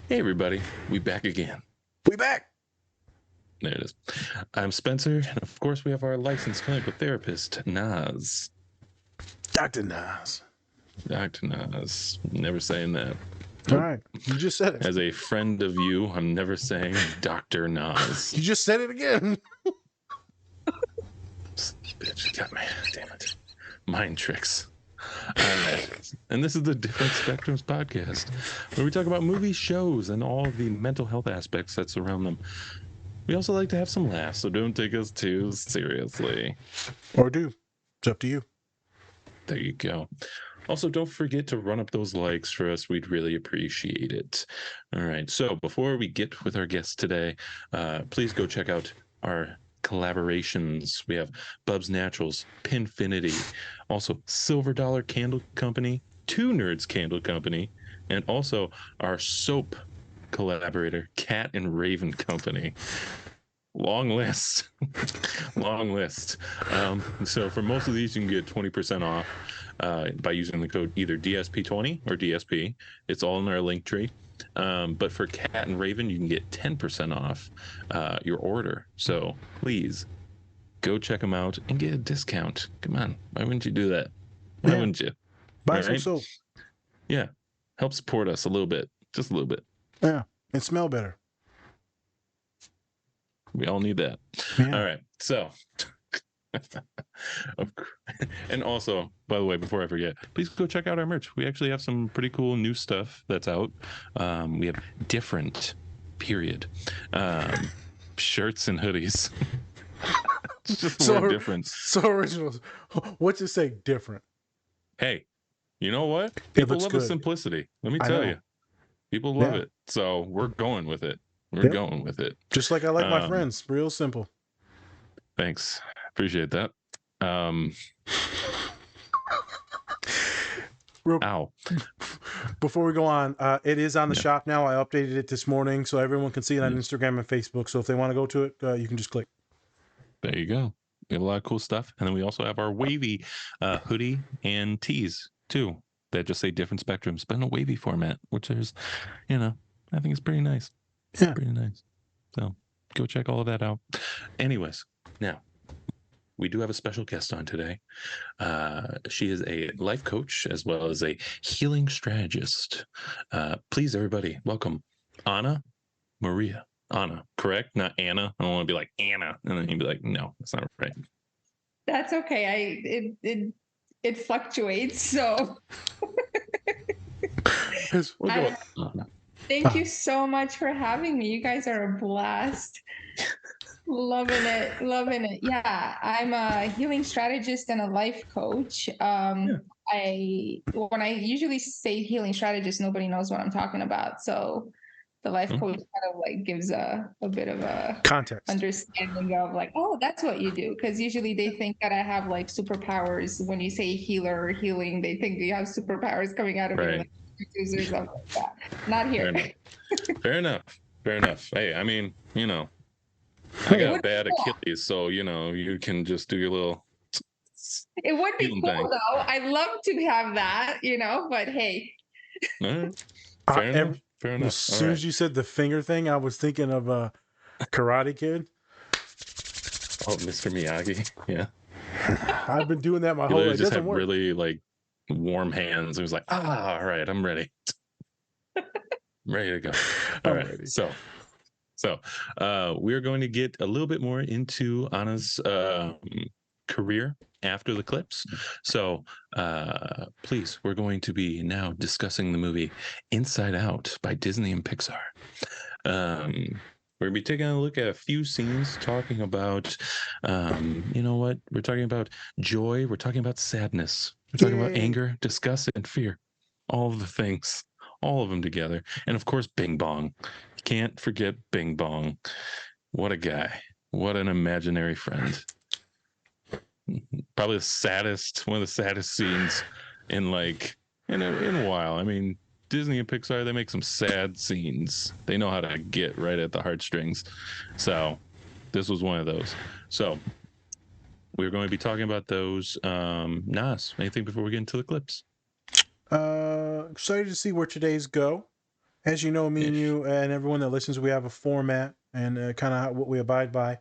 Hey everybody, we back again. We back. There it is. I'm Spencer, and of course we have our licensed clinical therapist, Naz. Dr. Nas. Dr. Naz. Never saying that. All Nope. right. You just said it. As a friend of you, I'm never saying Dr. Naz. You just said it again. Bitch, got me. Damn it. Mind tricks. All right. And this is the Different Spectrums podcast, where we talk about movies, shows, and all the mental health aspects that surround them. We also like to have some laughs, so don't take us too seriously. Or do. It's up to you. There you go. Also, don't forget to run up those likes for us. We'd really appreciate it. All right. So before we get with our guests today, please go check out our collaborations. We have Bub's Naturals, Pinfinity, also Silver Dollar Candle Company, Two Nerds Candle Company, and also our soap collaborator, Cat and Raven Company. Long list. Long list. So for most of these, you can get 20% off by using the code either DSP20 or DSP. It's all in our link tree. But for Cat and Raven, you can get 10% off your order. So please go check them out and get a discount. Come on. Why wouldn't you do that? Why wouldn't you? Buy All some right? soap. Yeah. Help support us a little bit. Just a little bit. Yeah. And smell better. We all need that. Yeah. All right. So, and also, by the way, before I forget, please go check out our merch. We actually have some pretty cool new stuff that's out. We have different, period, shirts and hoodies. It's just the word difference. So original. What's it say? Different. Hey, you know what? People love the simplicity. Let me tell you. People love it. So we're going with it. We're going with it. Just like I like my friends. Real simple. Thanks. Appreciate that. Ow. Before we go on, it is on the shop now. I updated it this morning so everyone can see it on Instagram and Facebook. So if they want to go to it, you can just click. There you go. We have a lot of cool stuff. And then we also have our wavy hoodie and tees too that just say different spectrums, but in a wavy format, which is, I think it's pretty nice. Yeah. Pretty nice. So go check all of that out. Anyways, now we do have a special guest on today. She is a life coach as well as a healing strategist. Please, everybody, welcome Anna Maria. Anna, correct? Not Anna. I don't want to be like Anna, and then you'd be like, no, that's not right. That's okay. It fluctuates. So thank you so much for having me. You guys are a blast. Loving it. Yeah, I'm a healing strategist and a life coach. When I usually say healing strategist, nobody knows what I'm talking about. So the life coach kind of like gives a bit of a context understanding of like, oh, that's what you do. Because usually they think that I have like superpowers. When you say healer or healing, they think you have superpowers coming out of you, like or something like that. Not here. Fair enough. Hey, I mean, I got bad Achilles, so you can just do your little. It would be cool though. I'd love to have that, but hey. Fair enough. As soon as you said the finger thing, I was thinking of a Karate Kid. Oh, Mr. Miyagi. Yeah. I've been doing that my whole life. It just had really like warm hands. It was like, all right, I'm ready. I'm ready to go. All right. So we're going to get a little bit more into Anna's career after the clips. So please, we're going to be now discussing the movie Inside Out by Disney and Pixar. We're going to be taking a look at a few scenes, talking about, we're talking about joy. We're talking about sadness. We're talking about anger, disgust, and fear. All of the things, all of them together. And of course, Bing Bong. Can't forget Bing Bong. What a guy. What an imaginary friend. Probably one of the saddest scenes in a while. I mean, Disney and Pixar, they make some sad scenes. They know how to get right at the heartstrings. So this was one of those. So we're going to be talking about those. Nas, anything before we get into the clips? Excited to see where today's go. As you know, me and you and everyone that listens, we have a format and kind of what we abide by.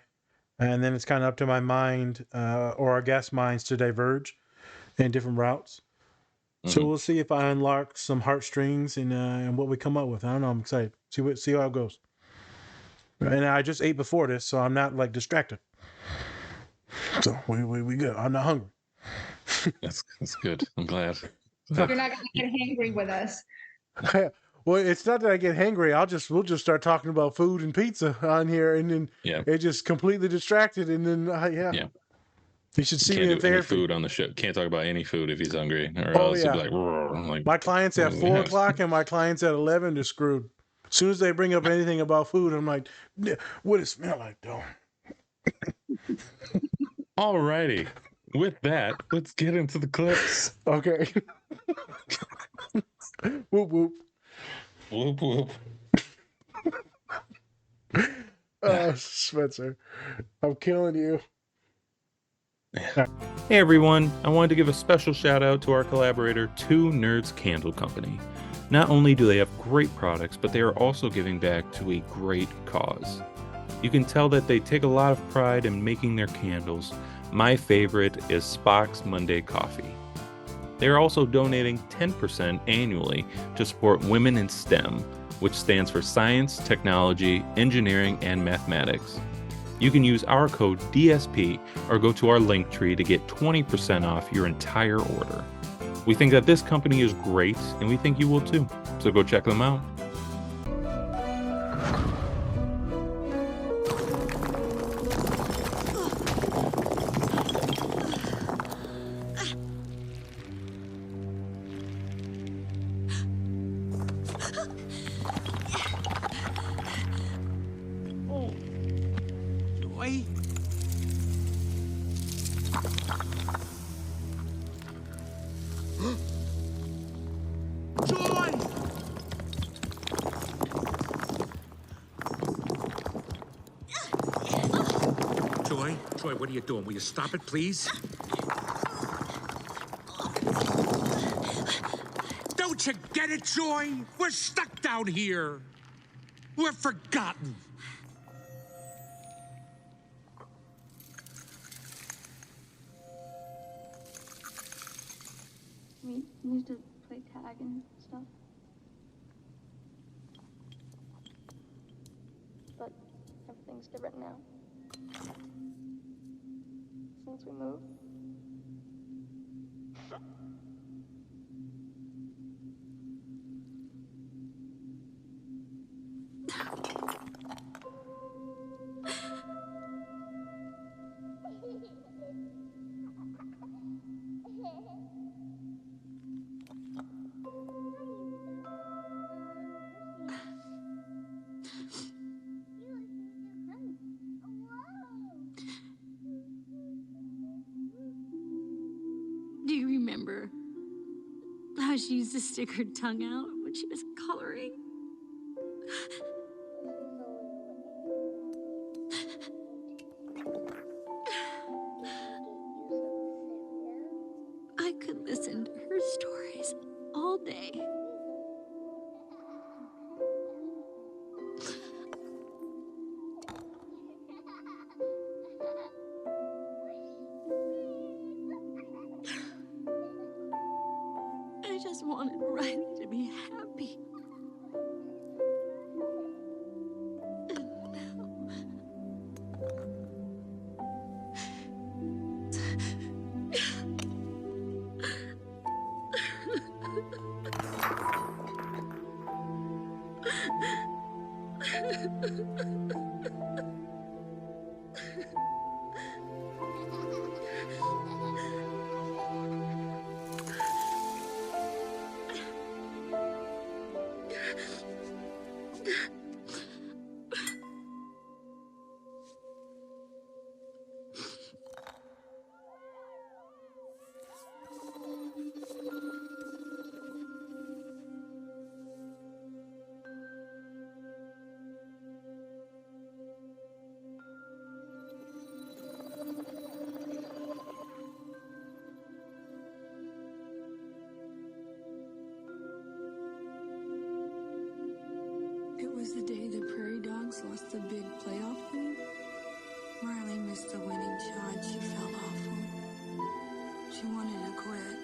And then it's kind of up to my mind or our guest minds to diverge in different routes. So we'll see if I unlock some heartstrings and what we come up with. I don't know. I'm excited. See how it goes. And I just ate before this, so I'm not like distracted. So we good. I'm not hungry. That's good. I'm glad. You're not going to get hangry with us. Well, it's not that I get hangry. We'll just start talking about food and pizza on here, and then it just completely distracted, and then Yeah. You should see Can't me in do any therapy. food on the show. Can't talk about any food if he's hungry, or else he'll be like, my clients at 4 o'clock and my clients at 11, they're screwed. As soon as they bring up anything about food, I'm like, what does it smell like, though? All righty. With that, let's get into the clips. Okay. Whoop whoop. Whoop whoop. Spencer, I'm killing you. Hey everyone, I wanted to give a special shout out to our collaborator, Two Nerds Candle Company. Not only do they have great products, but they are also giving back to a great cause. You can tell that they take a lot of pride in making their candles. My favorite is Spock's Monday Coffee. They are also donating 10% annually to support Women in STEM, which stands for Science, Technology, Engineering, and Mathematics. You can use our code DSP or go to our link tree to get 20% off your entire order. We think that this company is great, and we think you will too. So go check them out. Joy, what are you doing? Will you stop it, please? Don't you get it, Joy? We're stuck down here. We're forgotten. We used to play tag and stuff. But everything's different now. Since we moved. Do you remember how she used to stick her tongue out when she was coloring? I could listen to her stories all day. I just wanted Riley to be happy. And now... was the day the Prairie Dogs lost the big playoff game. Riley missed the winning shot. She felt awful. She wanted to quit.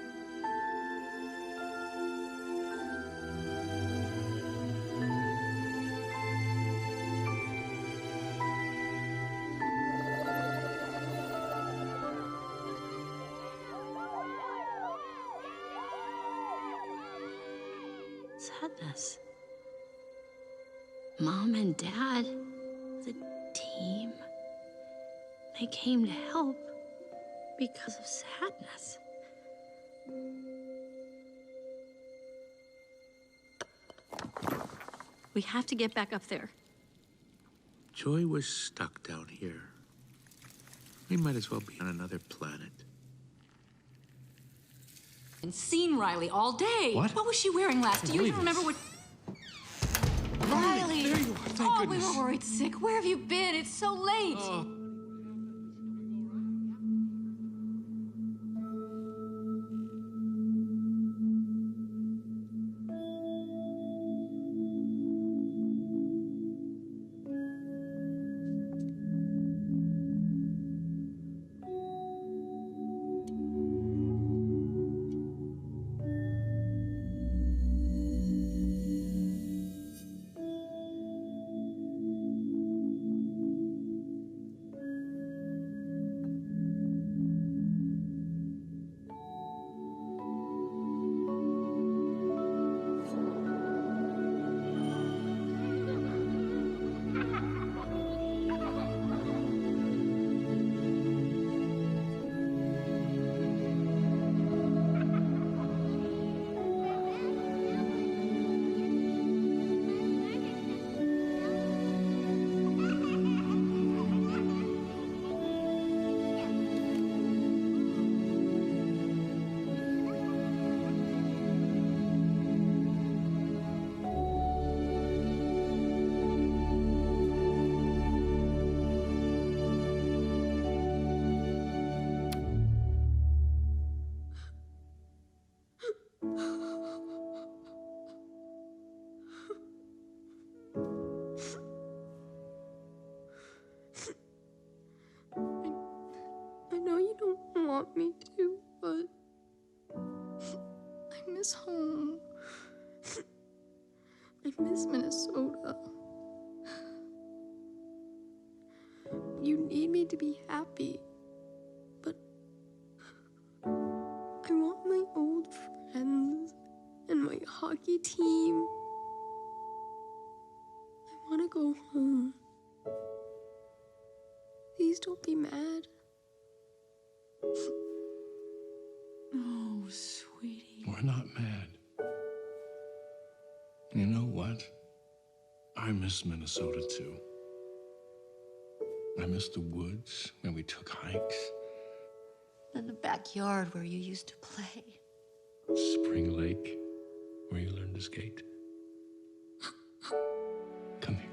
Sadness. Mom and Dad, the team, they came to help because of sadness. We have to get back up there. Joy was stuck down here. We might as well be on another planet. And seen Riley all day. What? What was she wearing last? Do you even remember what? Riley! There you are, thank goodness. We were worried sick. Where have you been? It's so late. I know you don't want me to, but I miss home. I miss Minnesota. You need me to be happy, but I want my old friends and my hockey team. I want to go home. Please don't be mad. Oh, sweetie. We're not mad. You know what? I miss Minnesota too. I miss the woods where we took hikes. In the backyard where you used to play. Spring Lake, where you learned to skate. Come here.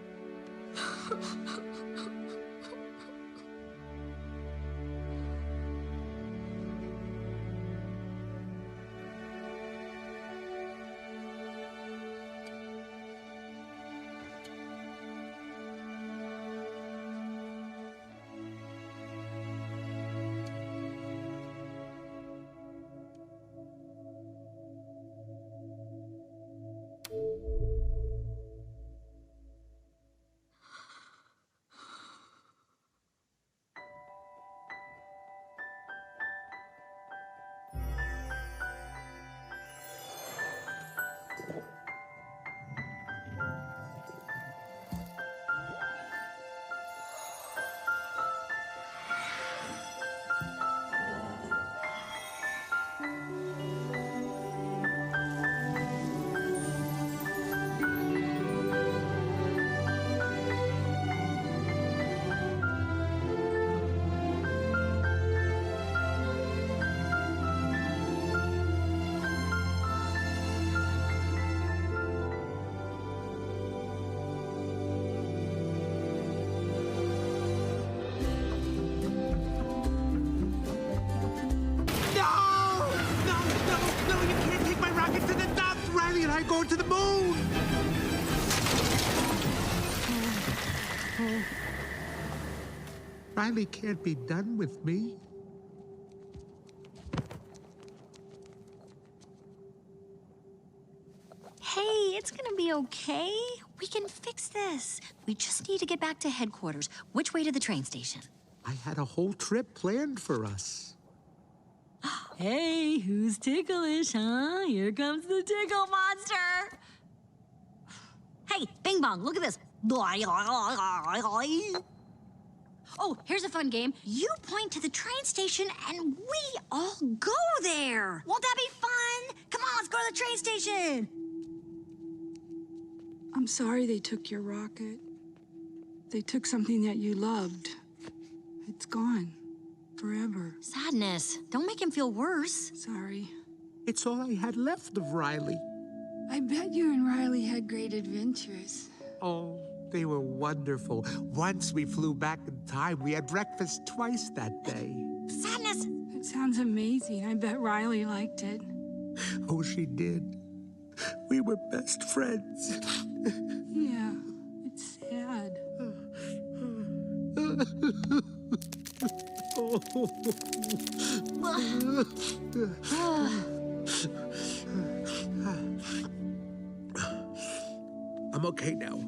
Going to the moon! Riley can't be done with me. Hey, it's gonna be okay. We can fix this. We just need to get back to headquarters. Which way to the train station? I had a whole trip planned for us. Hey, who's ticklish, huh? Here comes the tickle monster. Hey, Bing Bong, look at this. Oh, here's a fun game. You point to the train station and we all go there. Won't that be fun? Come on, let's go to the train station. I'm sorry they took your rocket. They took something that you loved. It's gone. Forever. Sadness. Don't make him feel worse. Sorry. It's all I had left of Riley. I bet you and Riley had great adventures. Oh, they were wonderful. Once we flew back in time, we had breakfast twice that day. Sadness. It sounds amazing. I bet Riley liked it. Oh, she did. We were best friends. Yeah, it's sad. I'm okay now.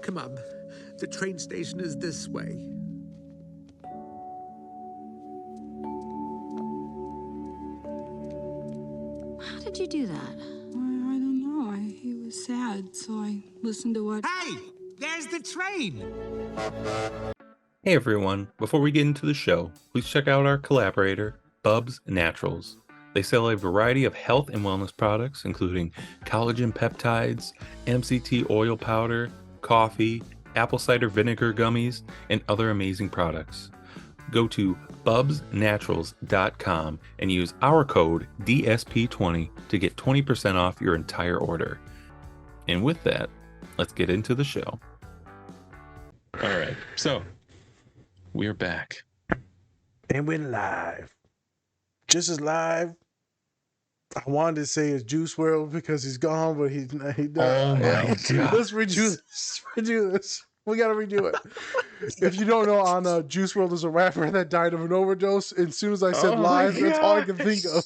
Come on. The train station is this way. How did you do that? I don't know. He was sad, so I listened to what... Hey! There's the train! Hey everyone, before we get into the show, please check out our collaborator, Bubs Naturals. They sell a variety of health and wellness products, including collagen peptides, MCT oil powder, coffee, apple cider vinegar gummies, and other amazing products. Go to bubsnaturals.com and use our code DSP20 to get 20% off your entire order. And with that, let's get into the show. All right, so we're back. And we're live. Just as live. I wanted to say it's Juice WRLD because he's gone, but he does. Oh my God. Let's redo this. Redo this. We got to redo it. If you don't know, on Juice WRLD is a rapper that died of an overdose. And as soon as I said live, that's all I can think of.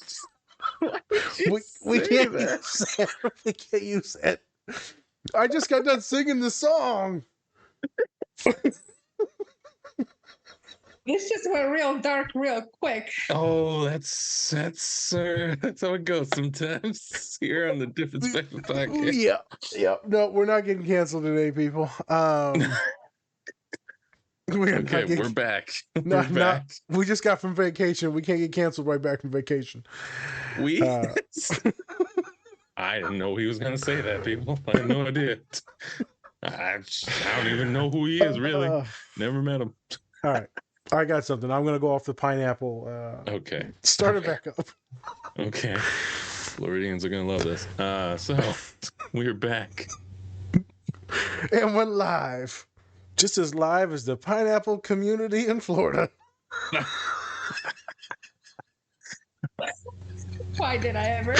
We can't use that. We can't use that. I just got done singing the song. This just went real dark real quick. Oh, that's how it goes sometimes here on the Different Spectrum podcast. Yeah. No, we're not getting canceled today, people. We're back. We're back. We just got from vacation. We can't get canceled right back from vacation. I didn't know he was going to say that, people. I had no idea. I don't even know who he is, really. Never met him. All right. I got something. I'm going to go off the pineapple. Okay. Start it back up. Okay. Floridians are going to love this. So, we're back. And we're live. Just as live as the pineapple community in Florida. Why did I ever?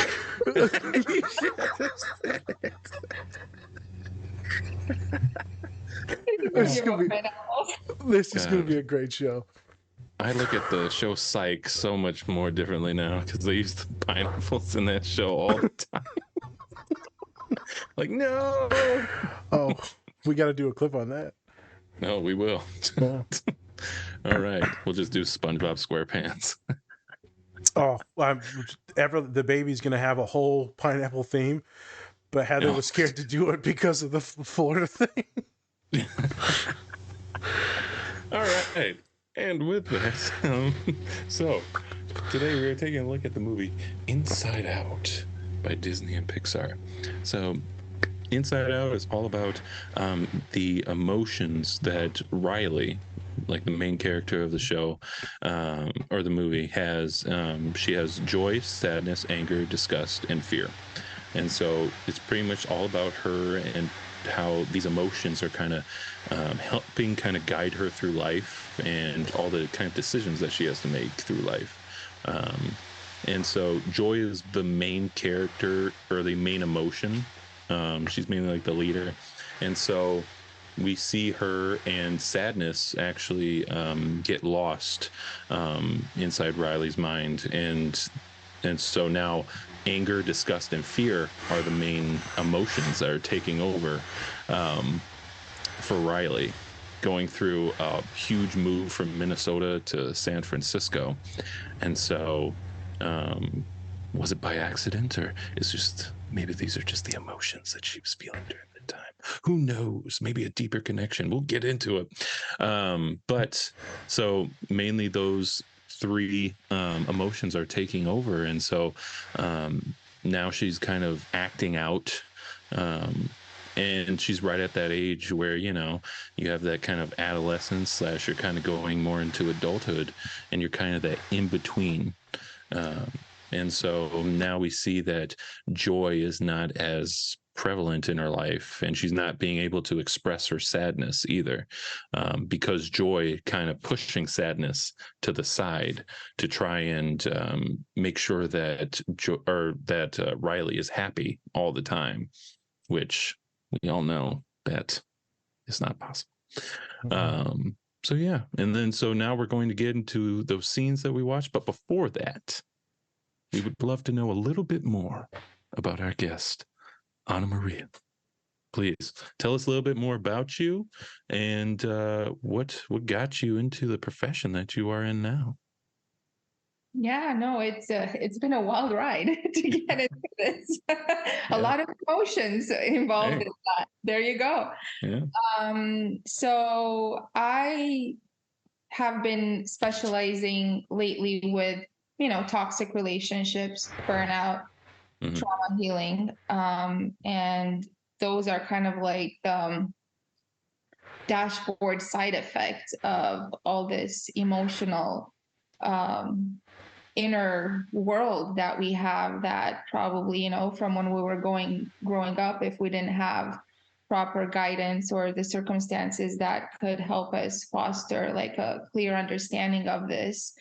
This is going to be a great show. I look at the show Psych so much more differently now because they used the pineapples in that show all the time. Like, no. Oh, we got to do a clip on that. No, we will. All right. We'll just do SpongeBob SquarePants. Oh, the baby's going to have a whole pineapple theme, but Heather was scared to do it because of the Florida thing. All right. And with that, so today we're taking a look at the movie Inside Out by Disney and Pixar. So Inside Out is all about the emotions that Riley, like the main character of the show or the movie, has. She has joy, sadness, anger, disgust, and fear. And so it's pretty much all about her and how these emotions are kind of helping kind of guide her through life and all the kind of decisions that she has to make through life. And so joy is the main character or the main emotion. She's mainly like the leader. And so we see her and sadness actually get lost inside Riley's mind, and so now anger, disgust, and fear are the main emotions that are taking over for Riley, going through a huge move from Minnesota to San Francisco. And so was it by accident, or is just maybe these are just the emotions that she was feeling during the time? Who knows? Maybe a deeper connection. We'll get into it. But so mainly those three emotions are taking over, and so now she's kind of acting out, and she's right at that age where, you know, you have that kind of adolescence slash you're kind of going more into adulthood, and you're kind of that in between. And so now we see that joy is not as prevalent in her life, and she's not being able to express her sadness either, because joy kind of pushing sadness to the side to try and make sure that Riley is happy all the time, which we all know that is not possible. So yeah, and then so now we're going to get into those scenes that we watched, but before that, we would love to know a little bit more about our guest, Anna Maria. Please tell us a little bit more about you and what got you into the profession that you are in now. Yeah, no, it's been a wild ride to get into this. A lot of emotions involved in that. There you go. Yeah. So I have been specializing lately with, you know, toxic relationships, burnout, trauma healing, and those are kind of like dashboard side effects of all this emotional inner world that we have, that probably, you know, from when we were growing up, if we didn't have proper guidance or the circumstances that could help us foster like a clear understanding of this,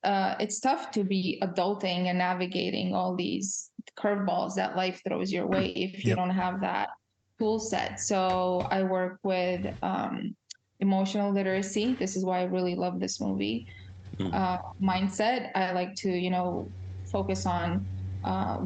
it's tough to be adulting and navigating all these curveballs that life throws your way if you don't have that tool set. So I work with emotional literacy. This is why I really love this movie. Mindset. I like to, you know, focus on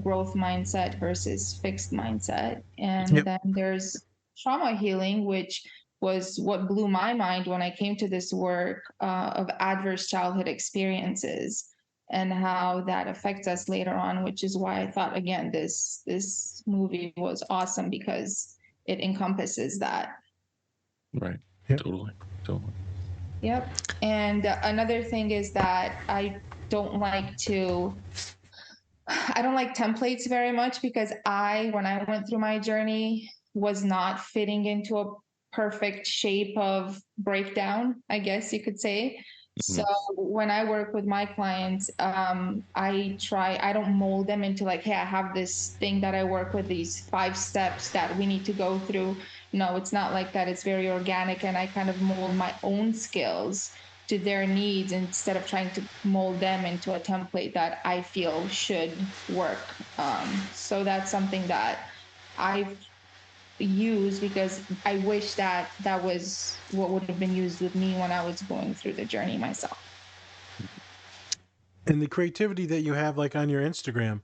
growth mindset versus fixed mindset. And then there's trauma healing, which was what blew my mind when I came to this work of adverse childhood experiences and how that affects us later on, which is why I thought, again, this movie was awesome because it encompasses that. Right. Totally. Yep. And another thing is that I don't like templates very much, because when I went through my journey, was not fitting into a perfect shape of breakdown, I guess you could say. So when I work with my clients, I don't mold them into like, hey, I have this thing that I work with, these 5 steps that we need to go through. No, it's not like that. It's very organic, and I kind of mold my own skills to their needs instead of trying to mold them into a template that I feel should work. So that's something that I've used, because I wish that was what would have been used with me when I was going through the journey myself. And the creativity that you have, like on your Instagram,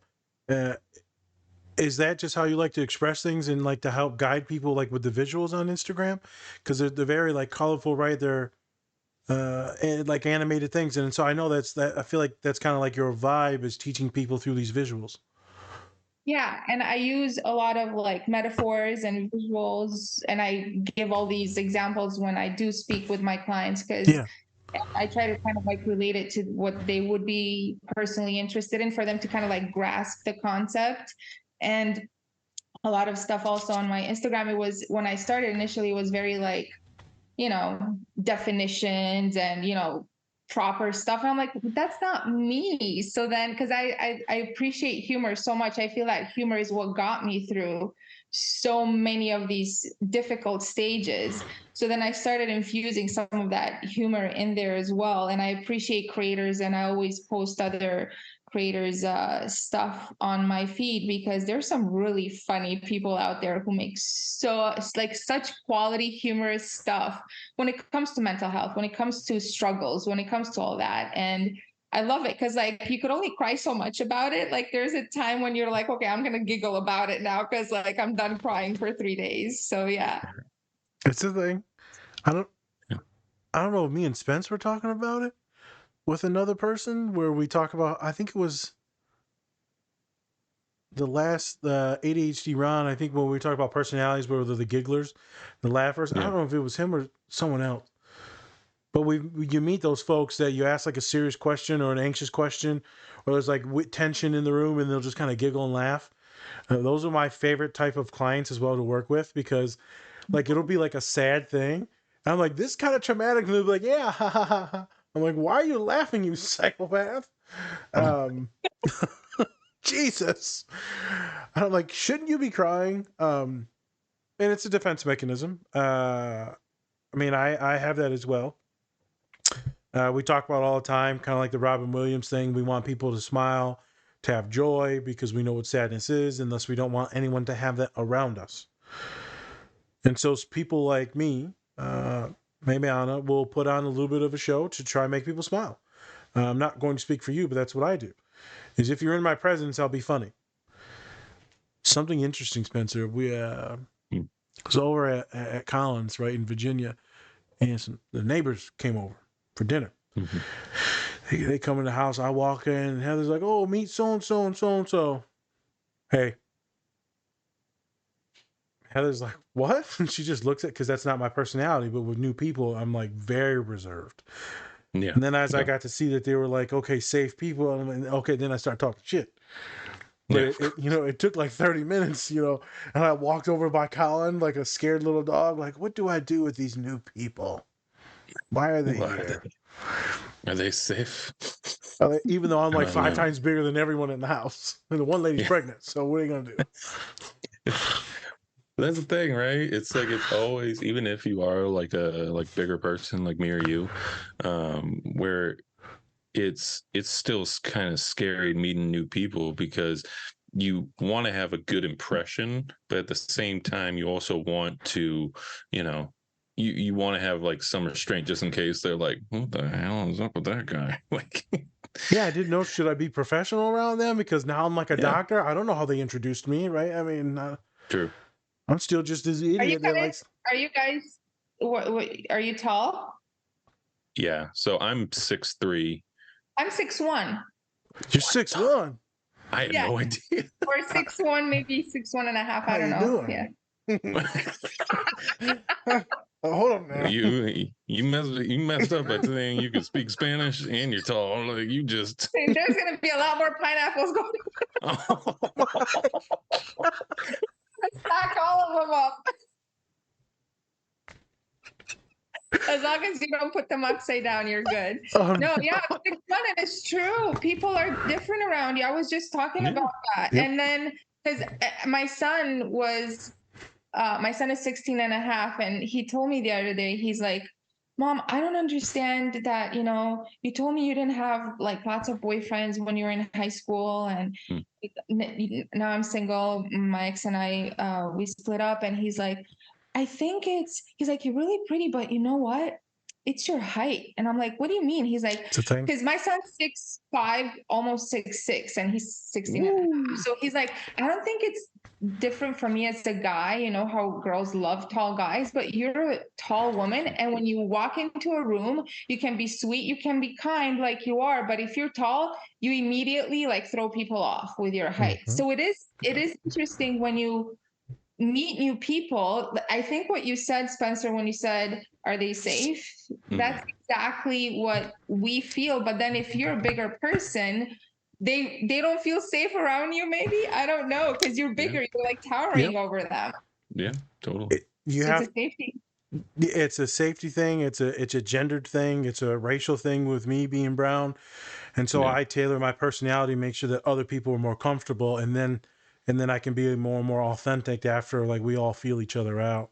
is that just how you like to express things and like to help guide people, like with the visuals on Instagram? Because they're very like colorful, right? They're and like animated things, and so I know that I feel like that's kind of like your vibe, is teaching people through these visuals. Yeah, and I use a lot of like metaphors and visuals, and I give all these examples when I do speak with my clients, because I try to kind of like relate it to what they would be personally interested in, for them to kind of like grasp the concept. And a lot of stuff also on my Instagram, it was, when I started initially, it was very like, you know, definitions and, you know, proper stuff. And I'm like, that's not me. So then, because I appreciate humor so much, I feel that humor is what got me through so many of these difficult stages. So then I started infusing some of that humor in there as well. And I appreciate creators, and I always post other creators stuff on my feed, because there's some really funny people out there who make such quality humorous stuff when it comes to mental health, when it comes to struggles, when it comes to all that. And I love it because like you could only cry so much about it. Like there's a time when you're like, okay, I'm gonna giggle about it now because like I'm done crying for 3 days. So yeah. It's the thing. I don't know if me and Spence were talking about it with another person where we talk about, I think it was the last ADHD Ron, I think when we talked about personalities where they're the gigglers, the laughers. I don't know if it was him or someone else. But you meet those folks that you ask like a serious question or an anxious question, or there's like tension in the room and they'll just kind of giggle and laugh. Those are my favorite type of clients as well to work with, because like it'll be like a sad thing. And I'm like, this kind of traumatic. And they'll be like, yeah, ha, ha, ha, ha. I'm like, why are you laughing, you psychopath? Jesus. I'm like, shouldn't you be crying? And it's a defense mechanism. I mean, I have that as well. We talk about all the time, kind of like the Robin Williams thing. We want people to smile, to have joy, because we know what sadness is, unless we don't want anyone to have that around us. And so people like me, maybe Anna, will put on a little bit of a show to try and make people smile. I'm not going to speak for you, but that's what I do. Is if you're in my presence, I'll be funny. Something interesting, Spencer. We was over at Collins, right, in Virginia, and the neighbors came over for dinner. Mm-hmm. They come in the house. I walk in, and Heather's like, "Oh, meet so and so and so and so." Hey, Heather's like, "What?" And she just looks at, because that's not my personality. But with new people, I'm like very reserved. Yeah. And then as I got to see that they were like, okay, safe people, and okay, then I start talking shit. But it took like 30 minutes, and I walked over by Colin like a scared little dog. Like, what do I do with these new people? Why are they here? Are they safe? Even though I'm like 5 times bigger than everyone in the house, and the one lady's pregnant. So what are you gonna do? That's the thing, right? It's like it's always, even if you are like a bigger person like me or you, where it's still kind of scary meeting new people, because you want to have a good impression, but at the same time you also want to, you want to have like some restraint, just in case they're like, what the hell is up with that guy? Like, yeah, I didn't know, should I be professional around them, because now I'm like a doctor. I don't know how they introduced me, right? I mean, true. I'm still just this idiot that likes. Are you guys? What? Are you tall? Yeah. So I'm 6'3". I'm 6'1". You're 6'1". I had no idea. Or 6'1", maybe 6'1.5". I don't know. Yeah. Hold on, man. You messed up by saying you can speak Spanish and you're tall. Like you just. There's gonna be a lot more pineapples going. Stack all of them up. As long as you don't put them upside down, you're good. No, yeah, it's fun, and it's true. People are different around you. I was just talking about that. Yep. And then, because my son is 16 and a half, and he told me the other day, he's like, Mom, I don't understand that, you told me you didn't have like lots of boyfriends when you were in high school, and now I'm single. My ex and I, we split up, and he's like, he's like, you're really pretty, but you know what? It's your height. And I'm like, what do you mean? He's like, because my son's 6'5", almost 6'6", and he's 16 and a half. So he's like, I don't think it's different for me as a guy, how girls love tall guys, but you're a tall woman. And when you walk into a room, you can be sweet, you can be kind like you are. But if you're tall, you immediately like throw people off with your height. Mm-hmm. So it is interesting when you meet new people. I think what you said, Spencer, when you said, are they safe? That's exactly what we feel. But then if you're a bigger person, they don't feel safe around you, maybe. I don't know, because you're bigger. You're like towering over them. Yeah, totally. It's a safety. It's a safety thing. It's a gendered thing. It's a racial thing with me being brown. And so I tailor my personality, make sure that other people are more comfortable, and then I can be more and more authentic after, like, we all feel each other out.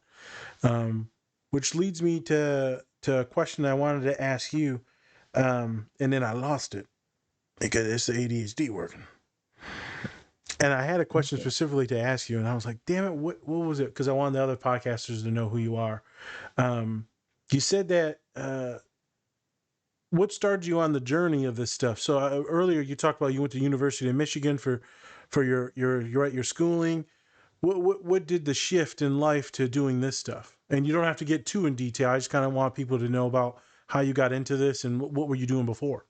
Which leads me to a question I wanted to ask you, and then I lost it. because it's the ADHD working. And I had a question specifically to ask you, and I was like, damn it, what was it? Because I wanted the other podcasters to know who you are. You said that what started you on the journey of this stuff? So earlier you talked about you went to University of Michigan for your schooling. What did the shift in life to doing this stuff? And you don't have to get too in detail. I just kind of want people to know about how you got into this and what were you doing before?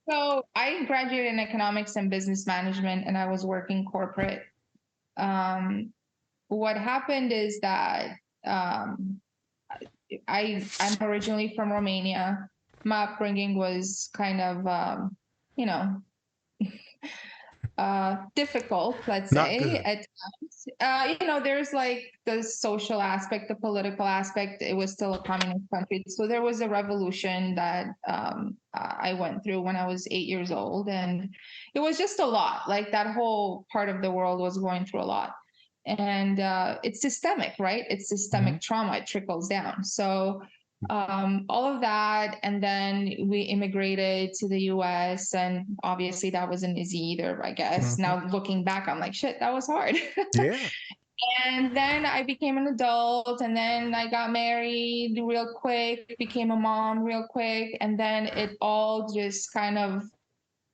So I graduated in economics and business management, and I was working corporate. What happened is that I'm originally from Romania. My upbringing was kind of, you know, difficult, let's Not say, good. at times. There's like the social aspect, the political aspect. It was still a communist country. So there was a revolution that I went through when I was 8 years old. And it was just a lot. Like that whole part of the world was going through a lot. And it's systemic, right? It's systemic trauma. It trickles down. So all of that, and then we immigrated to the US, and obviously that wasn't easy either, I guess. Now looking back, I'm like, shit, that was hard. Yeah. And then I became an adult, and then I got married real quick, became a mom real quick, and then it all just kind of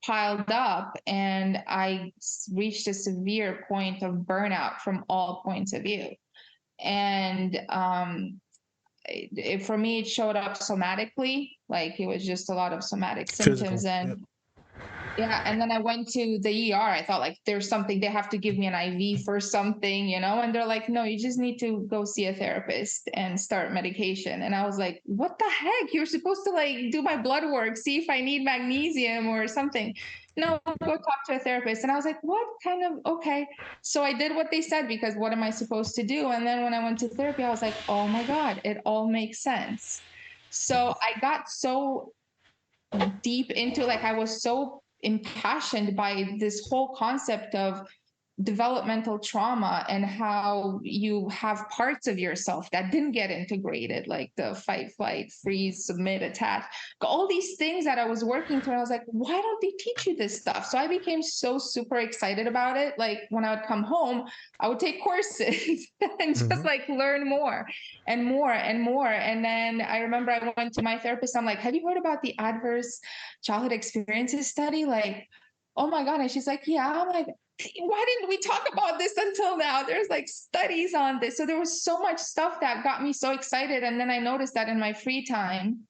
piled up, and I reached a severe point of burnout from all points of view. And for me, it showed up somatically. Like it was just a lot of somatic symptoms. And yeah, and then I went to the ER. I thought like there's something, they have to give me an IV for something, and they're like, no, you just need to go see a therapist and start medication. And I was like, what the heck? You're supposed to like do my blood work, see if I need magnesium or something. No, go talk to a therapist. And I was like, what kind of, okay. So I did what they said, because what am I supposed to do? And then when I went to therapy, I was like, oh my God, it all makes sense. So I got so deep into, like, I was so impassioned by this whole concept of developmental trauma and how you have parts of yourself that didn't get integrated, like the fight, flight, freeze, submit, attach, all these things that I was working through. And I was like, why don't they teach you this stuff? So I became so super excited about it. Like when I would come home, I would take courses and just like learn more and more and more. And then I remember I went to my therapist. I'm like, have you heard about the adverse childhood experiences study? Like, oh my God. And she's like, yeah. I'm like, why didn't we talk about this until now? There's like studies on this. So there was so much stuff that got me so excited. And then I noticed that in my free time,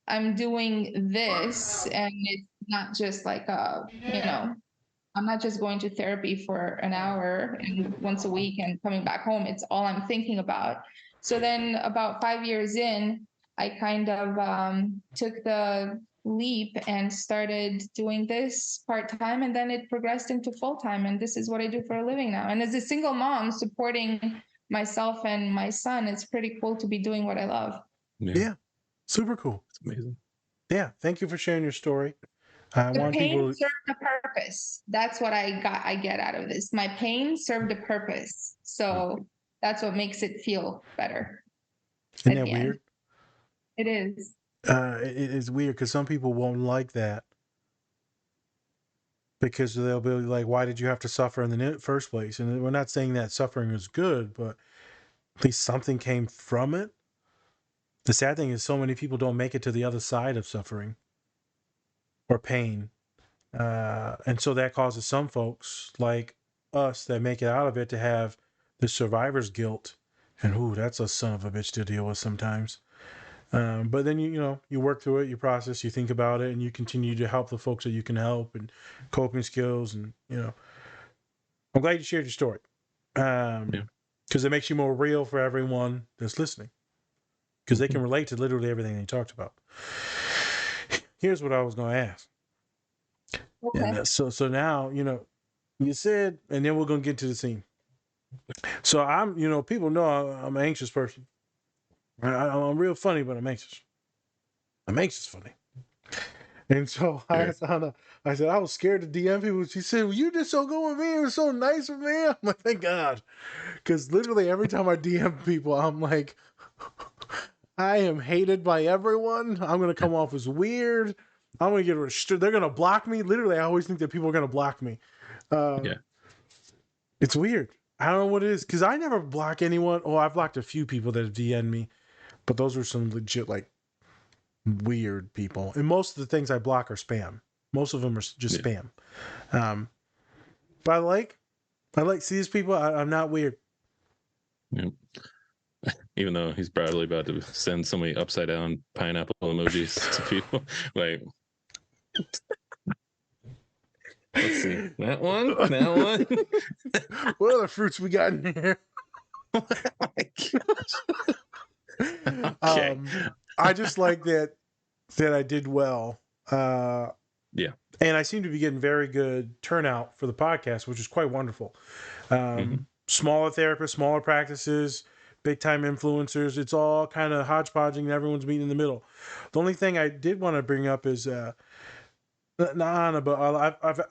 I'm doing this, and it's not just like I'm not just going to therapy for an hour and once a week and coming back home. It's all I'm thinking about. So then about 5 years in, I kind of took the leap and started doing this part-time, and then it progressed into full-time, and this is what I do for a living now. And as a single mom supporting myself and my son, it's pretty cool to be doing what I love. Yeah. Super cool. It's amazing. Yeah. Thank you for sharing your story. I The want pain people served a purpose. That's what I get out of this. My pain served a purpose. So that's what makes it feel better. Isn't that weird? It is. It is weird because some people won't like that, because they'll be like, why did you have to suffer in the first place? And we're not saying that suffering is good, but at least something came from it. The sad thing is so many people don't make it to the other side of suffering or pain. And so that causes some folks like us that make it out of it to have the survivor's guilt. And ooh, that's a son of a bitch to deal with sometimes. But then you work through it, you process, you think about it, and you continue to help the folks that you can help, and coping skills, and I'm glad you shared your story, because it makes you more real for everyone that's listening, because they can relate to literally everything they talked about. Here's what I was going to ask. Okay. And so now you said, and then we're going to get to the scene. So I'm people know I'm an anxious person. I'm real funny, but I'm anxious. I'm anxious funny. And so I said, I was scared to DM people. She said, well, you did so good with me. It was so nice of me. I'm like, thank God. Because literally every time I DM people, I'm like, I am hated by everyone. I'm going to come off as weird. I'm gonna get restricted. They're gonna block me. Literally, I always think that people are gonna block me. Yeah. It's weird. I don't know what it is because I never block anyone. Oh, I've blocked a few people that have DM'd me, but those were some legit like weird people. And most of the things I block are spam. Most of them are just spam. But I like see these people. I'm not weird. Yeah. Even though he's probably about to send so many upside down pineapple emojis to people. Like, let's see. That one? What other fruits we got in here? Oh my gosh. Okay. I just like that I did well. Yeah. And I seem to be getting very good turnout for the podcast, which is quite wonderful. Smaller therapists, smaller practices, big time influencers. It's all kind of hodgepodging and everyone's meeting in the middle. The only thing I did want to bring up is not Anna, but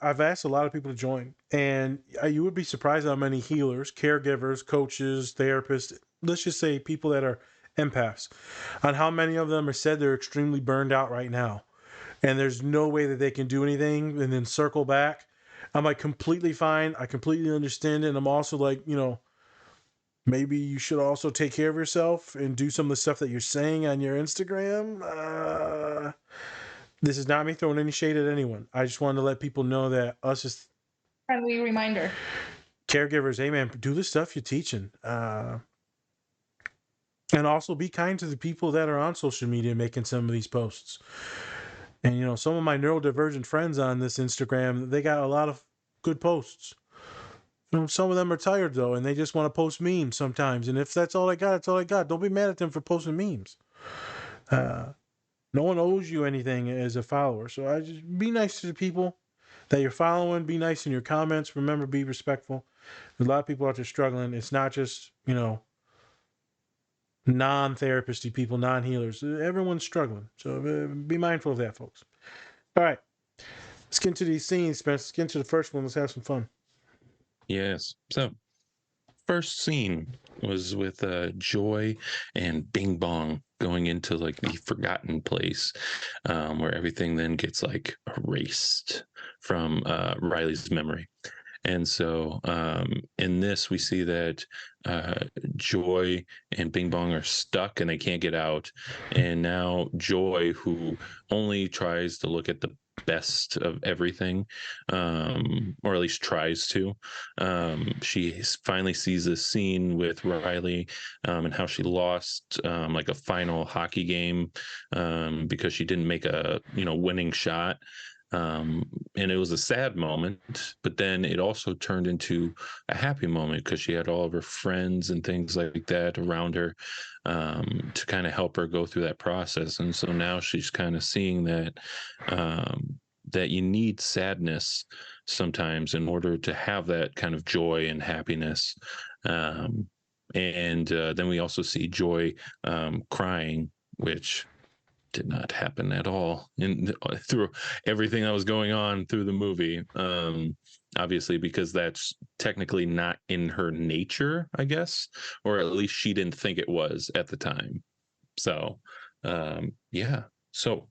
I've asked a lot of people to join, and you would be surprised how many healers, caregivers, coaches, therapists, let's just say people that are empaths, on how many of them are said they're extremely burned out right now, and there's no way that they can do anything, and then circle back. I'm like completely fine. I completely understand it, and I'm also like, maybe you should also take care of yourself and do some of the stuff that you're saying on your Instagram. This is not me throwing any shade at anyone. I just wanted to let people know that us as friendly reminder. Caregivers, hey man, do the stuff you're teaching. And also be kind to the people that are on social media making some of these posts. And some of my neurodivergent friends on this Instagram, they got a lot of good posts. Some of them are tired though, and they just want to post memes sometimes. And if that's all I got, that's all I got. Don't be mad at them for posting memes. No one owes you anything as a follower. So I just be nice to the people that you're following. Be nice in your comments. Remember, be respectful. There's a lot of people out there struggling. It's not just, non-therapist people, non-healers. Everyone's struggling. So be mindful of that, folks. All right. Let's get into these scenes, Spence. Let's get into the first one. Let's have some fun. Yes. So, first scene was with Joy and Bing Bong going into like the forgotten place, where everything then gets like erased from Riley's memory. And so in this, we see that Joy and Bing Bong are stuck and they can't get out. And now Joy, who only tries to look at the best of everything, or at least tries to, she finally sees this scene with Riley, and how she lost like a final hockey game because she didn't make a winning shot. And it was a sad moment, but then it also turned into a happy moment because she had all of her friends and things like that around her, to kind of help her go through that process. And so now she's kind of seeing that that you need sadness sometimes in order to have that kind of joy and happiness. And then we also see Joy crying, which did not happen at all through everything that was going on through the movie, obviously, because that's technically not in her nature, I guess, or at least she didn't think it was at the time. So yeah, so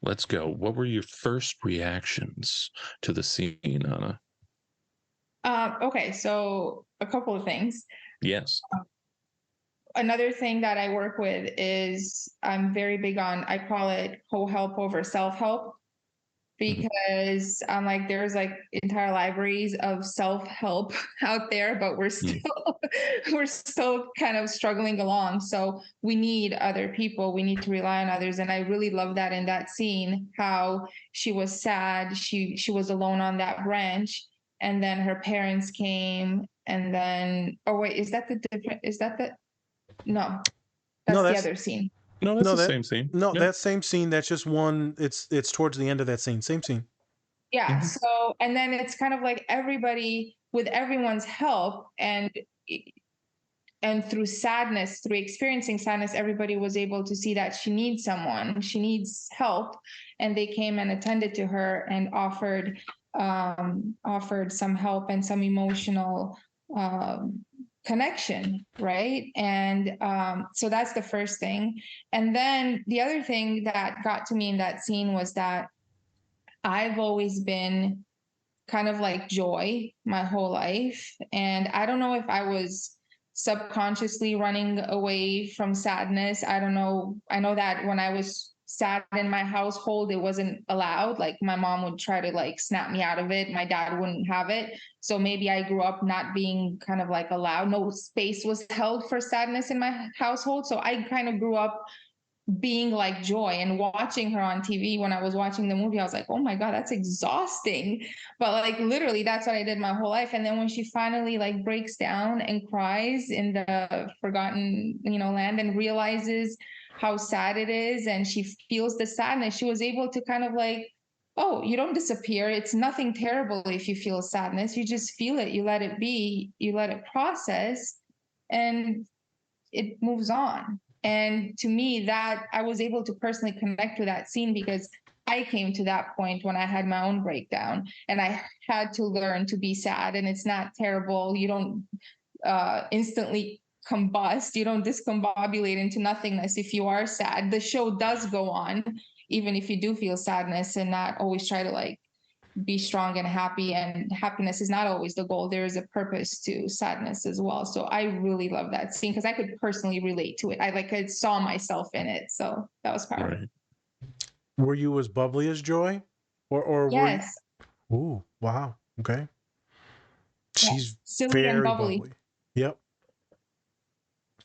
let's go. What were your first reactions to the scene, Anna? Okay, so a couple of things. Yes. Another thing that I work with is I'm very big on, I call it co-help over self-help, because I'm like, there's like entire libraries of self-help out there, but we're still kind of struggling along. So we need other people. We need to rely on others. And I really love that in that scene, how she was sad. She was alone on that ranch, and then her parents came, and then, oh wait, no, that's the other scene. No, that's the same scene. No, that same scene. That's just one. It's towards the end of that scene. Same scene. Yeah. So, and then it's kind of like everybody, with everyone's help and through sadness, through experiencing sadness, everybody was able to see that she needs someone, she needs help, and they came and attended to her and offered some help and some emotional connection, right? And so that's the first thing. And then the other thing that got to me in that scene was that I've always been kind of like joy my whole life. And I don't know if I was subconsciously running away from sadness. I don't know. I know that when I was sad in my household, it wasn't allowed. Like my mom would try to like snap me out of it. My dad wouldn't have it. So maybe I grew up not being kind of like allowed. No space was held for sadness in my household. So I kind of grew up being like joy, and watching her on TV when I was watching the movie, I was like, oh my God, that's exhausting. But like literally that's what I did my whole life. And then when she finally like breaks down and cries in the forgotten, land, and realizes how sad it is, and she feels the sadness, she was able to kind of like, oh, you don't disappear. It's nothing terrible if you feel sadness. You just feel it, you let it be, you let it process, and it moves on. And to me, that I was able to personally connect with that scene because I came to that point when I had my own breakdown, and I had to learn to be sad. And it's not terrible. You don't instantly combust. You don't discombobulate into nothingness if you are sad. The show does go on, even if you do feel sadness, and not always try to like be strong and happy. And happiness is not always the goal. There is a purpose to sadness as well. So I really love that scene because I could personally relate to it. I saw myself in it. So that was powerful. Right. Were you as bubbly as Joy? Or Yes. were you... Ooh, wow. Okay. She's Silly and very bubbly. bubbly. Yep.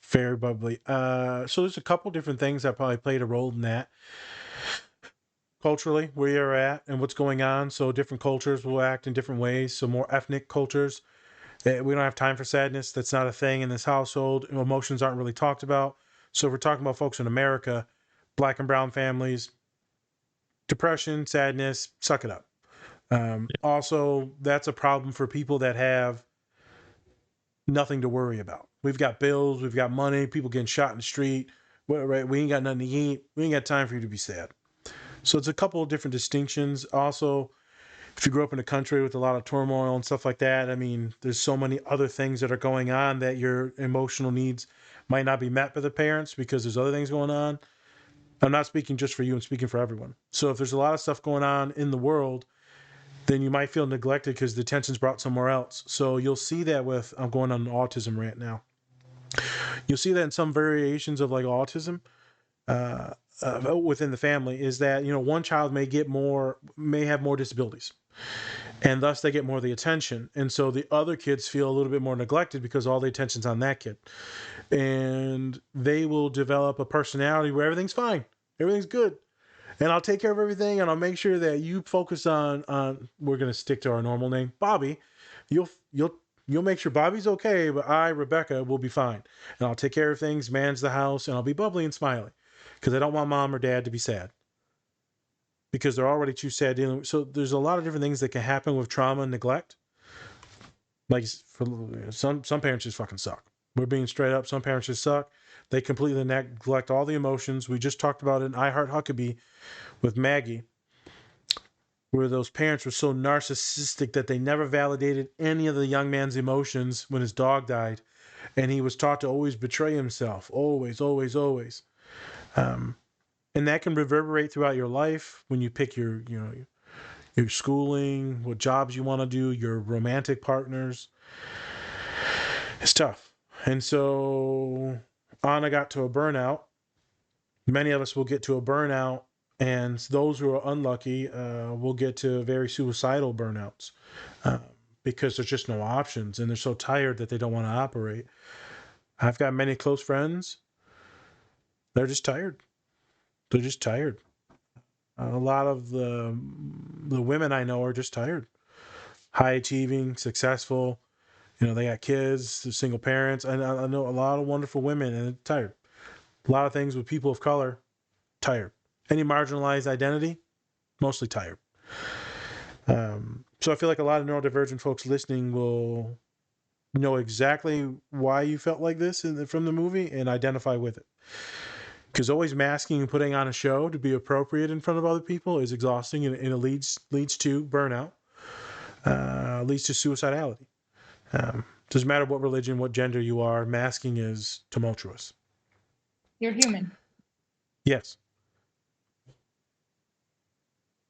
Very bubbly. So there's a couple different things that probably played a role in that. Culturally, where you're at and what's going on. So different cultures will act in different ways. So more ethnic cultures, we don't have time for sadness. That's not a thing in this household. Emotions aren't really talked about. So if we're talking about folks in America, Black and brown families, depression, sadness, suck it up. Also, that's a problem for people that have nothing to worry about. We've got bills, we've got money, people getting shot in the street. Right? We ain't got nothing to eat. We ain't got time for you to be sad. So it's a couple of different distinctions. Also, if you grew up in a country with a lot of turmoil and stuff like that, I mean, there's so many other things that are going on that your emotional needs might not be met by the parents because there's other things going on. I'm not speaking just for you, I'm speaking for everyone. So if there's a lot of stuff going on in the world, then you might feel neglected because the attention's brought somewhere else. So you'll see that with, I'm going on an autism rant now. You'll see that in some variations of like autism. Within the family is that one child may have more disabilities, and thus they get more of the attention, and so the other kids feel a little bit more neglected because all the attention's on that kid, and they will develop a personality where everything's fine, everything's good, and I'll take care of everything, and I'll make sure that you focus on we're going to stick to our normal name, Bobby. You'll make sure Bobby's okay, but I, Rebecca, will be fine, and I'll take care of things, manage the house, and I'll be bubbly and smiling. Because I don't want mom or dad to be sad. Because they're already too sad dealing with. So there's a lot of different things that can happen with trauma and neglect. Like for some parents just fucking suck. We're being straight up. Some parents just suck. They completely neglect all the emotions. We just talked about it in I Heart Huckabee with Maggie, where those parents were so narcissistic that they never validated any of the young man's emotions when his dog died. And he was taught to always betray himself. Always, always, always. And that can reverberate throughout your life when you pick your schooling, what jobs you want to do, your romantic partners. It's tough. And so Anna got to a burnout. Many of us will get to a burnout, and those who are unlucky will get to very suicidal burnouts because there's just no options, and they're so tired that they don't want to operate. I've got many close friends. They're just tired. They're just tired. A lot of the women I know are just tired. High achieving, successful. They got kids, they're single parents. I know a lot of wonderful women and they're tired. A lot of things with people of color, tired. Any marginalized identity, mostly tired. So I feel like a lot of neurodivergent folks listening will know exactly why you felt like this from the movie and identify with it. Because always masking and putting on a show to be appropriate in front of other people is exhausting, and it leads to burnout, leads to suicidality. Doesn't matter what religion, what gender you are, masking is tumultuous. You're human. Yes.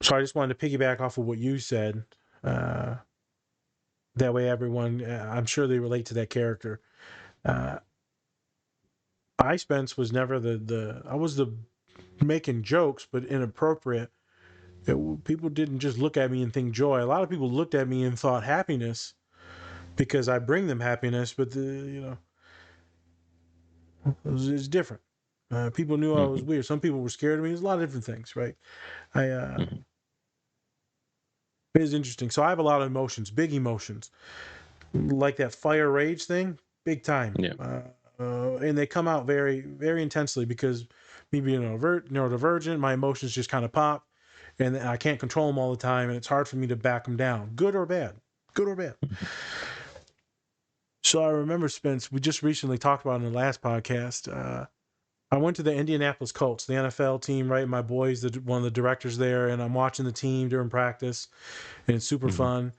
So I just wanted to piggyback off of what you said. That way everyone, I'm sure they relate to that character. I, Spence, was never I was the making jokes, but inappropriate. People didn't just look at me and think joy. A lot of people looked at me and thought happiness because I bring them happiness, but it's different. People knew I was weird. Some people were scared of me. There's a lot of different things, right? It is interesting. So I have a lot of emotions, big emotions, like that fire rage thing, big time. Yeah. And they come out very, very intensely because me being neurodivergent, my emotions just kind of pop, and I can't control them all the time, and it's hard for me to back them down, good or bad. So I remember, Spence, we just recently talked about in the last podcast. I went to the Indianapolis Colts, the NFL team, right? My boy's one of the directors there, and I'm watching the team during practice, and it's super fun.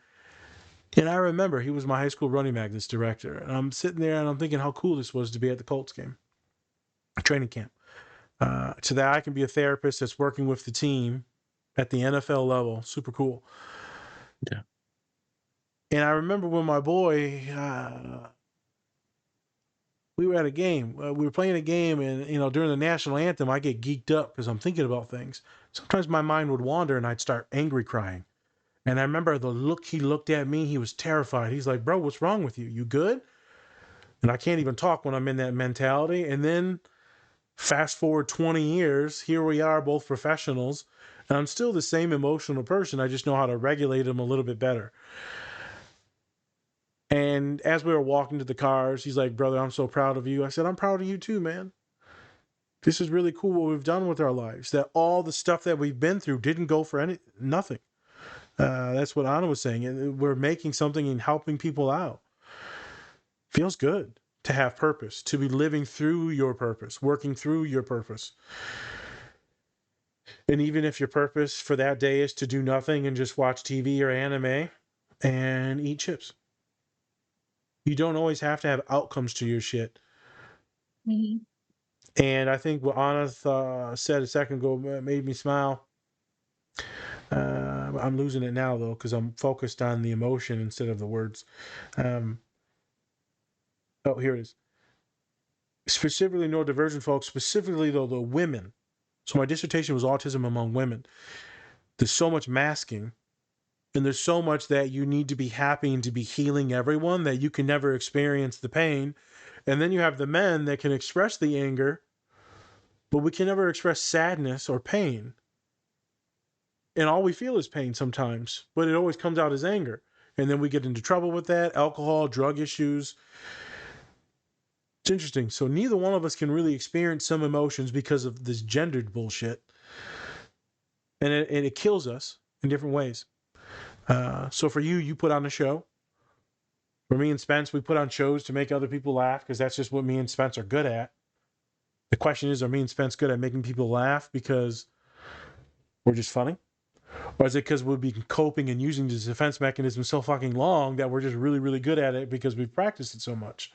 And I remember he was my high school running back, this director. And I'm sitting there and I'm thinking how cool this was to be at the Colts game, training camp. So that I can be a therapist that's working with the team at the NFL level. Super cool. Yeah. And I remember when my boy, we were at a game. We were playing a game, and during the national anthem, I get geeked up because I'm thinking about things. Sometimes my mind would wander and I'd start angry crying. And I remember the look he looked at me, he was terrified. He's like, bro, what's wrong with you? You good? And I can't even talk when I'm in that mentality. And then fast forward 20 years, here we are, both professionals, and I'm still the same emotional person. I just know how to regulate them a little bit better. And as we were walking to the cars, he's like, brother, I'm so proud of you. I said, I'm proud of you too, man. This is really cool what we've done with our lives, that all the stuff that we've been through didn't go for nothing. That's what Anna was saying. We're making something and helping people out. Feels good to have purpose, to be living through your purpose, working through your purpose. And even if your purpose for that day is to do nothing and just watch TV or anime and eat chips, you don't always have to have outcomes to your shit. Mm-hmm. And I think what Anna said a second ago made me smile. I'm losing it now, though, because I'm focused on the emotion instead of the words. Oh, here it is. Specifically, neurodivergent folks, specifically, though, the women. So my dissertation was autism among women. There's so much masking, and there's so much that you need to be happy and to be healing everyone that you can never experience the pain. And then you have the men that can express the anger, but we can never express sadness or pain. And all we feel is pain sometimes, but it always comes out as anger. And then we get into trouble with that, alcohol, drug issues. It's interesting. So neither one of us can really experience some emotions because of this gendered bullshit. And it kills us in different ways. So for you put on a show. For me and Spence, we put on shows to make other people laugh because that's just what me and Spence are good at. The question is, are me and Spence good at making people laugh because we're just funny? Or is it because we've been coping and using this defense mechanism so fucking long that we're just really, really good at it because we've practiced it so much?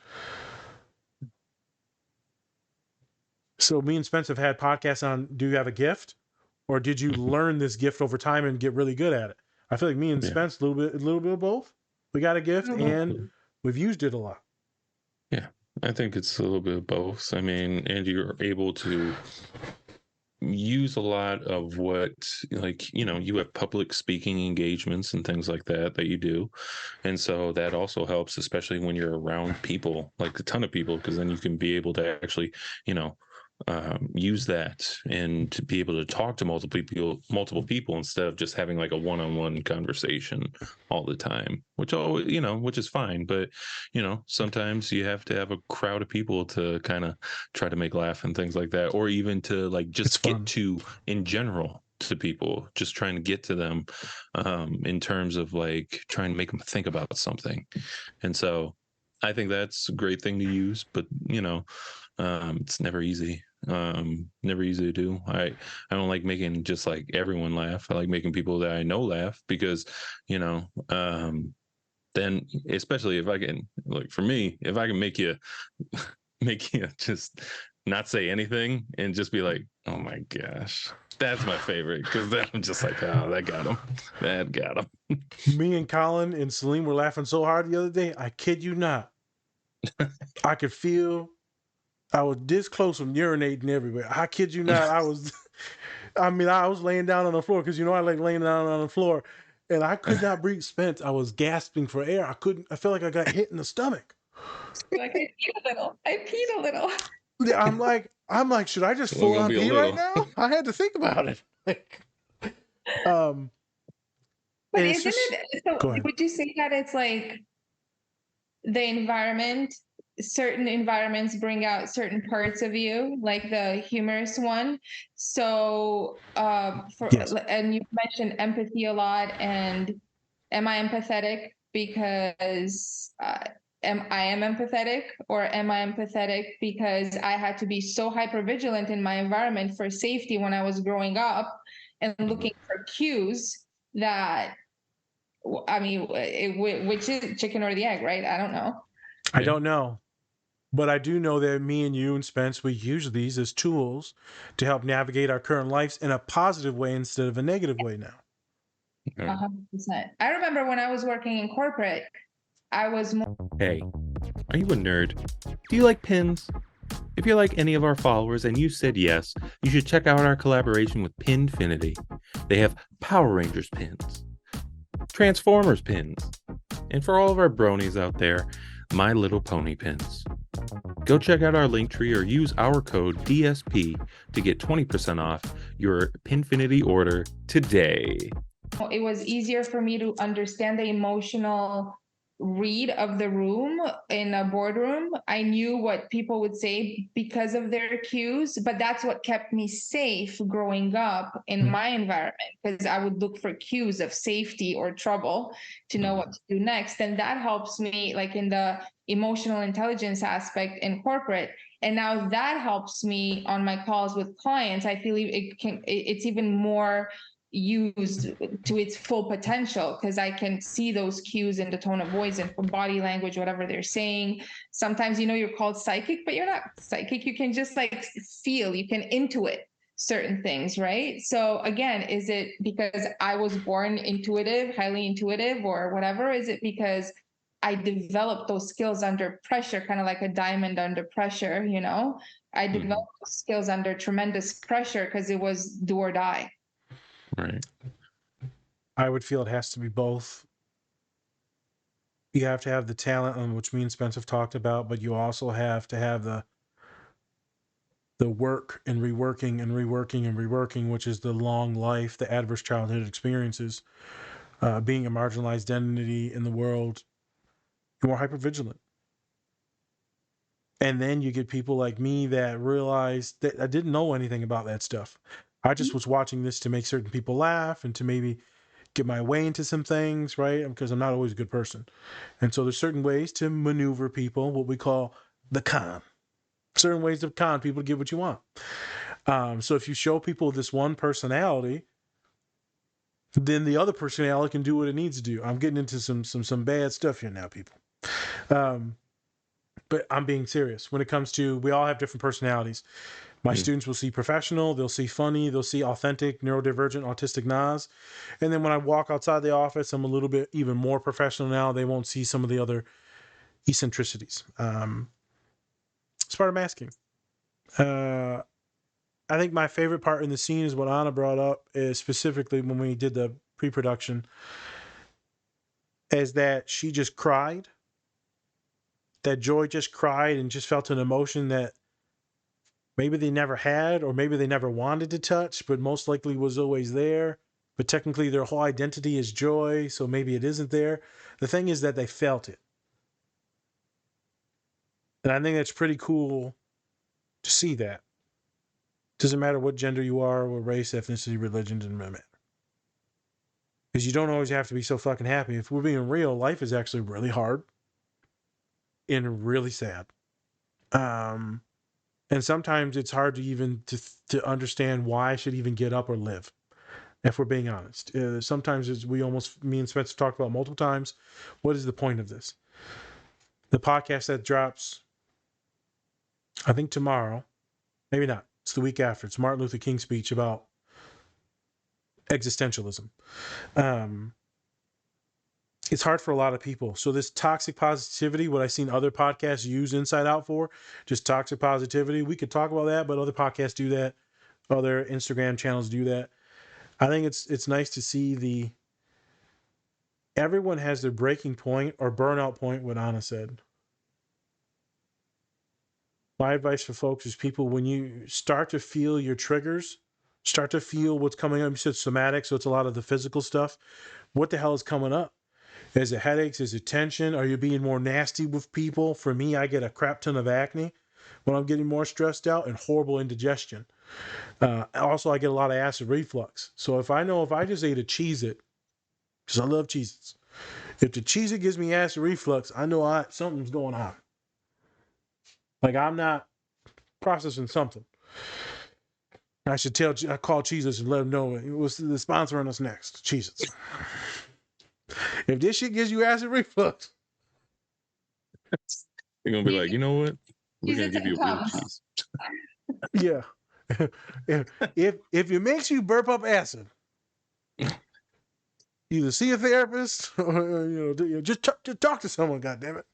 So me and Spence have had podcasts on, do you have a gift? Or did you learn this gift over time and get really good at it? I feel like me and Spence, a little bit of both. We got a gift and we've used it a lot. Yeah, I think it's a little bit of both. I mean, and you're able to use a lot of what, like, you have public speaking engagements and things like that you do. And so that also helps, especially when you're around people, like a ton of people, because then you can be able to actually, use that and to be able to talk to multiple people instead of just having like a one-on-one conversation all the time, which is fine. But, sometimes you have to have a crowd of people to kind of try to make laugh and things like that, or even to like just get to in general to people, just trying to get to them in terms of like trying to make them think about something. And so I think that's a great thing to use, but it's never easy. Never easy to do. I don't like making just like everyone laugh. I like making people that I know laugh because then especially if I can, like for me, if I can make you just not say anything and just be like, oh my gosh, that's my favorite, because then I'm just like, oh, that got him. That got him. Me and Colin and Celine were laughing so hard the other day. I kid you not. I could feel I was this close from urinating everywhere. I kid you not. I was laying down on the floor because I like laying down on the floor, and I could not breathe. Spence, I was gasping for air. I felt like I got hit in the stomach. Like I peed a little. I peed a little. I'm like, should I just Well, full gonna on be a pee right little. now? I had to think about it. Like, um, But and it's isn't just it? So go ahead. would you say that it's like the environment? Certain environments bring out certain parts of you, like the humorous one. So, Yes. and you mentioned empathy a lot. And am I empathetic because I am empathetic, or am I empathetic because I had to be so hyper vigilant in my environment for safety when I was growing up and looking for cues that, I mean, which is chicken or the egg, right? I don't know. I don't know. But I do know that me and you and Spence, we use these as tools to help navigate our current lives in a positive way instead of a negative way now. 100%. I remember when I was working in corporate, I was more. Hey, are you a nerd? Do you like pins? If you're like any of our followers and you said yes, you should check out our collaboration with Pinfinity. They have Power Rangers pins, Transformers pins, and for all of our bronies out there, My Little Pony pins. Go check out our link tree or use our code DSP to get 20% off your Pinfinity order today. It was easier for me to understand the emotional read of the room in a boardroom. I knew what people would say because of their cues, but that's what kept me safe growing up in my environment, because I would look for cues of safety or trouble to know what to do next. And that helps me, like in the emotional intelligence aspect in corporate. And now that helps me on my calls with clients. I feel it's even more used to its full potential, because I can see those cues in the tone of voice and body language, whatever they're saying. Sometimes you're called psychic, but you're not psychic. You can just like feel, you can intuit certain things, right? So again, is it because I was born intuitive, highly intuitive, or whatever? Is it because I developed those skills under pressure, kind of like a diamond under pressure, I developed those skills under tremendous pressure because it was do or die. Right. I would feel it has to be both. You have to have the talent, which me and Spence have talked about, but you also have to have the work and reworking and reworking and reworking, which is the long life, the adverse childhood experiences, being a marginalized identity in the world. You're more hypervigilant. And then you get people like me that realize that I didn't know anything about that stuff. I just was watching this to make certain people laugh and to maybe get my way into some things, right? Because I'm not always a good person. And so there's certain ways to maneuver people, what we call the con. Certain ways to con people to get what you want. So if you show people this one personality, then the other personality can do what it needs to do. I'm getting into some bad stuff here now, people. But I'm being serious. When it comes to, we all have different personalities. My students will see professional, they'll see funny, they'll see authentic, neurodivergent, autistic Nas. And then when I walk outside the office, I'm a little bit even more professional now. They won't see some of the other eccentricities. It's part of masking. I think my favorite part in the scene is what Anna brought up, is specifically when we did the pre-production, is that she just cried. That Joy just cried and just felt an emotion that maybe they never had, or maybe they never wanted to touch, but most likely was always there. But technically their whole identity is joy, so maybe it isn't there. The thing is that they felt it. And I think that's pretty cool to see that. Doesn't matter what gender you are, what race, ethnicity, religion, doesn't matter. Because you don't always have to be so fucking happy. If we're being real, life is actually really hard and really sad. And sometimes it's hard to even to understand why I should even get up or live. if we're being honest. Sometimes, as me and Spencer talked about multiple times, what is the point of this? The podcast that drops, I think tomorrow, maybe not, it's the week after. It's Martin Luther King's speech about existentialism. It's hard for a lot of people. So this toxic positivity, what I've seen other podcasts use Inside Out for, just toxic positivity. We could talk about that, but other podcasts do that. Other Instagram channels do that. I think it's nice to see everyone has their breaking point or burnout point, what Anna said. My advice for folks is people, when you start to feel your triggers, start to feel what's coming up. You said somatic, so it's a lot of the physical stuff. What the hell is coming up? Is it headaches? Is it tension? Are you being more nasty with people? For me, I get a crap ton of acne when I'm getting more stressed out and horrible indigestion. Also, I get a lot of acid reflux. So if I just ate a Cheez-It, because I love Cheez-Its, if the Cheez-It gives me acid reflux, I know something's going on. Like I'm not processing something. I should call Cheez-Its and let them know it was the sponsoring us next. Cheez-Its. If this shit gives you acid reflux, They're gonna be like, you know what? We're gonna give you a real cheese. Yeah. if it makes you burp up acid, either see a therapist or just talk to someone. God damn it.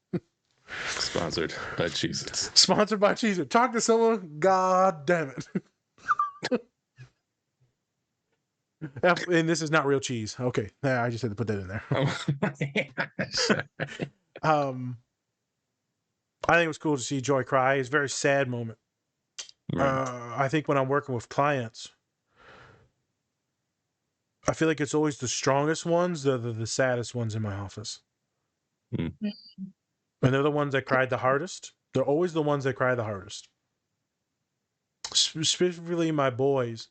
Sponsored by Cheez-Its. Sponsored by Cheez-Its. Talk to someone. God damn it. And this is not real cheese. Okay, I just had to put that in there. I think it was cool to see Joy cry. It's a very sad moment. Right. I think when I'm working with clients, I feel like it's always the strongest ones that are the saddest ones in my office. And they're the ones that cried the hardest. They're always the ones that cry the hardest. Specifically my boys.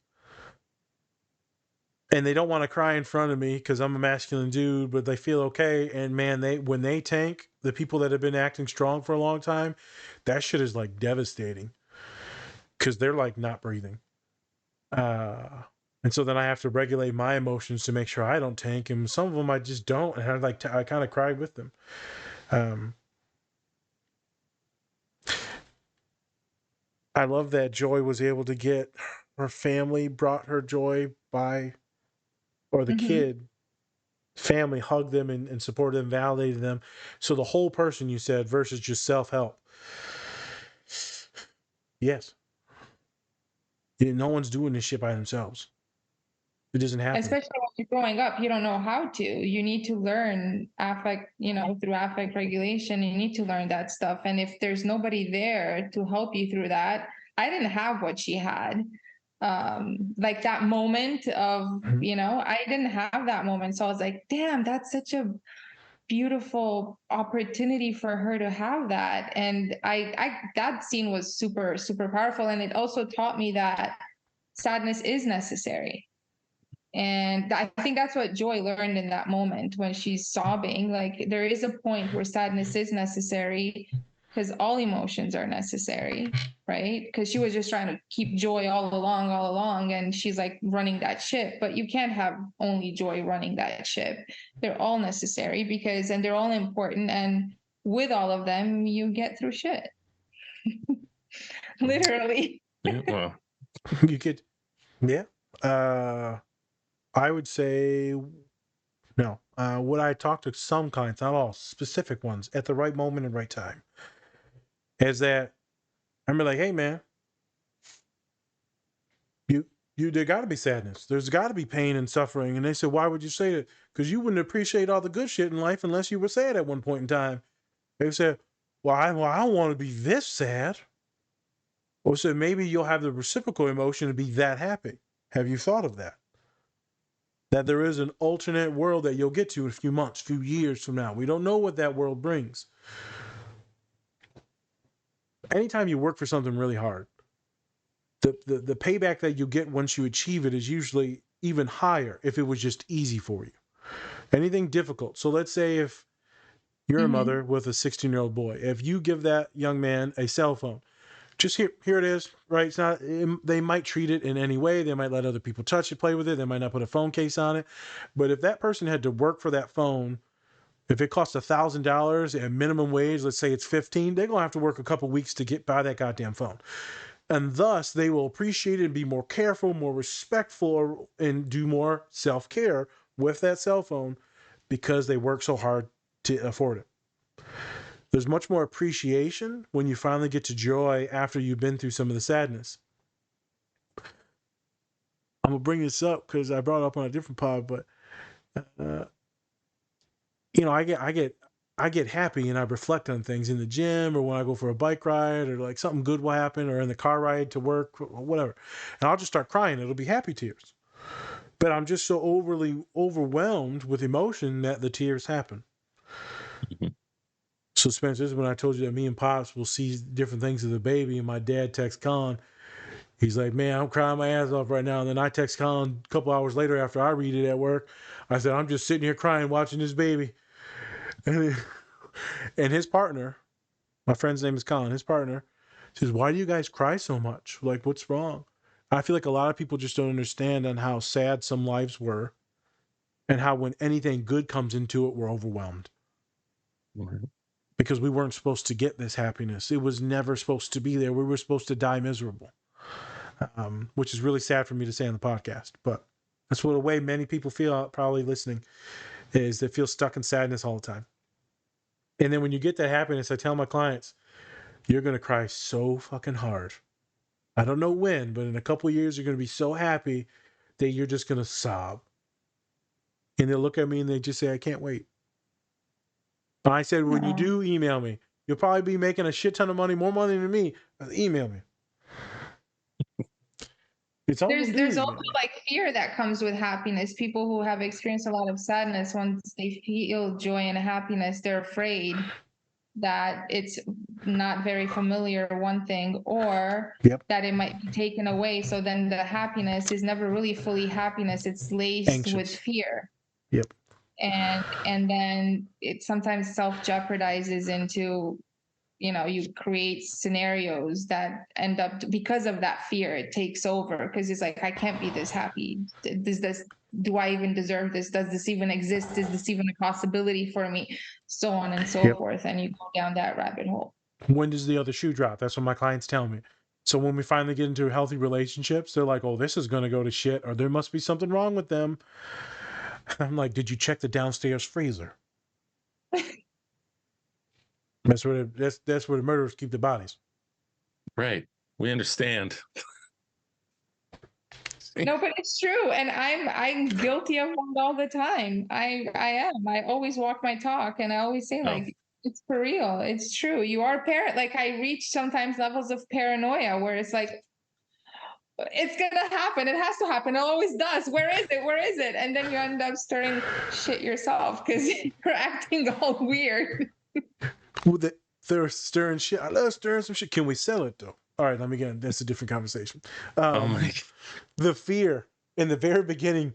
And they don't want to cry in front of me because I'm a masculine dude, but they feel okay. And man, when they tank, the people that have been acting strong for a long time, that shit is like devastating because they're like not breathing. And so then I have to regulate my emotions to make sure I don't tank. And some of them I just don't. And I kind of cry with them. I love that Joy was able to get her family brought her joy by, or the kid family hugged them and supported them, validated them. So the whole person, you said, versus just self-help. Yes. No one's doing this shit by themselves. It doesn't happen. Especially when you're growing up, you don't know how to. You need to learn affect, through affect regulation. You need to learn that stuff. And if there's nobody there to help you through that, I didn't have what she had. Like that moment of, I didn't have that moment. So I was like, damn, that's such a beautiful opportunity for her to have that. And that scene was super, super powerful. And it also taught me that sadness is necessary. And I think that's what Joy learned in that moment when she's sobbing. Like there is a point where sadness is necessary because all emotions are necessary, right? Because she was just trying to keep joy all along, and she's like running that ship. But you can't have only joy running that ship. They're all necessary and they're all important. And with all of them, you get through shit. Literally. Yeah, well, you could, yeah. I would say no. Would I talk to some clients, not all, specific ones, at the right moment and right time? Is that I'm like, hey man, there got to be sadness. There's got to be pain and suffering. And they said, why would you say that? Because you wouldn't appreciate all the good shit in life unless you were sad at one point in time. They said, well, I don't want to be this sad. Or said maybe you'll have the reciprocal emotion to be that happy. Have you thought of that? That there is an alternate world that you'll get to in a few months, few years from now. We don't know what that world brings. Anytime you work for something really hard, the payback that you get once you achieve it is usually even higher if it was just easy for you. Anything difficult. So let's say if you're a mother with a 16-year-old boy, if you give that young man a cell phone, just here it is, right? It's not. They might treat it in any way. They might let other people touch it, play with it. They might not put a phone case on it. But if that person had to work for that phone, if it costs $1,000 at minimum wage, let's say it's 15, they're gonna have to work a couple weeks to buy that goddamn phone, and thus they will appreciate it and be more careful, more respectful, and do more self-care with that cell phone because they work so hard to afford it. There's much more appreciation when you finally get to joy after you've been through some of the sadness. I'm gonna bring this up because I brought it up on a different pod, but I get happy and I reflect on things in the gym or when I go for a bike ride or like something good will happen or in the car ride to work or whatever, and I'll just start crying. It'll be happy tears, but I'm just so overly overwhelmed with emotion that the tears happen. So Spencer, this is when I told you that me and Pops will see different things of the baby, and my dad texts Colin. He's like, man, I'm crying my ass off right now. And then I text Colin a couple hours later after I read it at work. I said, I'm just sitting here crying watching this baby. And his partner, my friend's name is Colin, his partner says, why do you guys cry so much? Like, what's wrong? I feel like a lot of people just don't understand on how sad some lives were and how when anything good comes into it, we're overwhelmed. Mm-hmm. Because we weren't supposed to get this happiness. It was never supposed to be there. We were supposed to die miserable, which is really sad for me to say on the podcast. But that's what a way many people feel probably listening is they feel stuck in sadness all the time. And then when you get that happiness, I tell my clients, you're going to cry so fucking hard. I don't know when, but in a couple of years, you're going to be so happy that you're just going to sob. And they'll look at me and they just say, I can't wait. I said, when you do email me, you'll probably be making a shit ton of money, more money than me. Email me. There's also like fear that comes with happiness. People who have experienced a lot of sadness, once they feel joy and happiness, they're afraid that it's not very familiar, one thing, or that it might be taken away. So then the happiness is never really fully happiness. It's laced with fear. Yep. And then it sometimes self-jeopardizes into, you create scenarios that end up, because of that fear, it takes over because it's like, I can't be this happy. Do I even deserve this? Does this even exist? Is this even a possibility for me? So on and so forth. And you go down that rabbit hole. When does the other shoe drop? That's what my clients tell me. So when we finally get into healthy relationships, they're like, oh, this is going to go to shit, or there must be something wrong with them. I'm like, did you check the downstairs freezer? That's where the murderers keep the bodies. Right. We understand. No, but it's true, and I'm guilty of that all the time. I am. I always walk my talk, and I always say like, it's for real. It's true. You are parent. Like I reach sometimes levels of paranoia where it's like, it's gonna happen. It has to happen. It always does. Where is it? Where is it? And then you end up stirring shit yourself because you're acting all weird. Well, they're stirring shit. I love stirring some shit. Can we sell it though? All right, again, that's a different conversation. Oh my. The fear in the very beginning,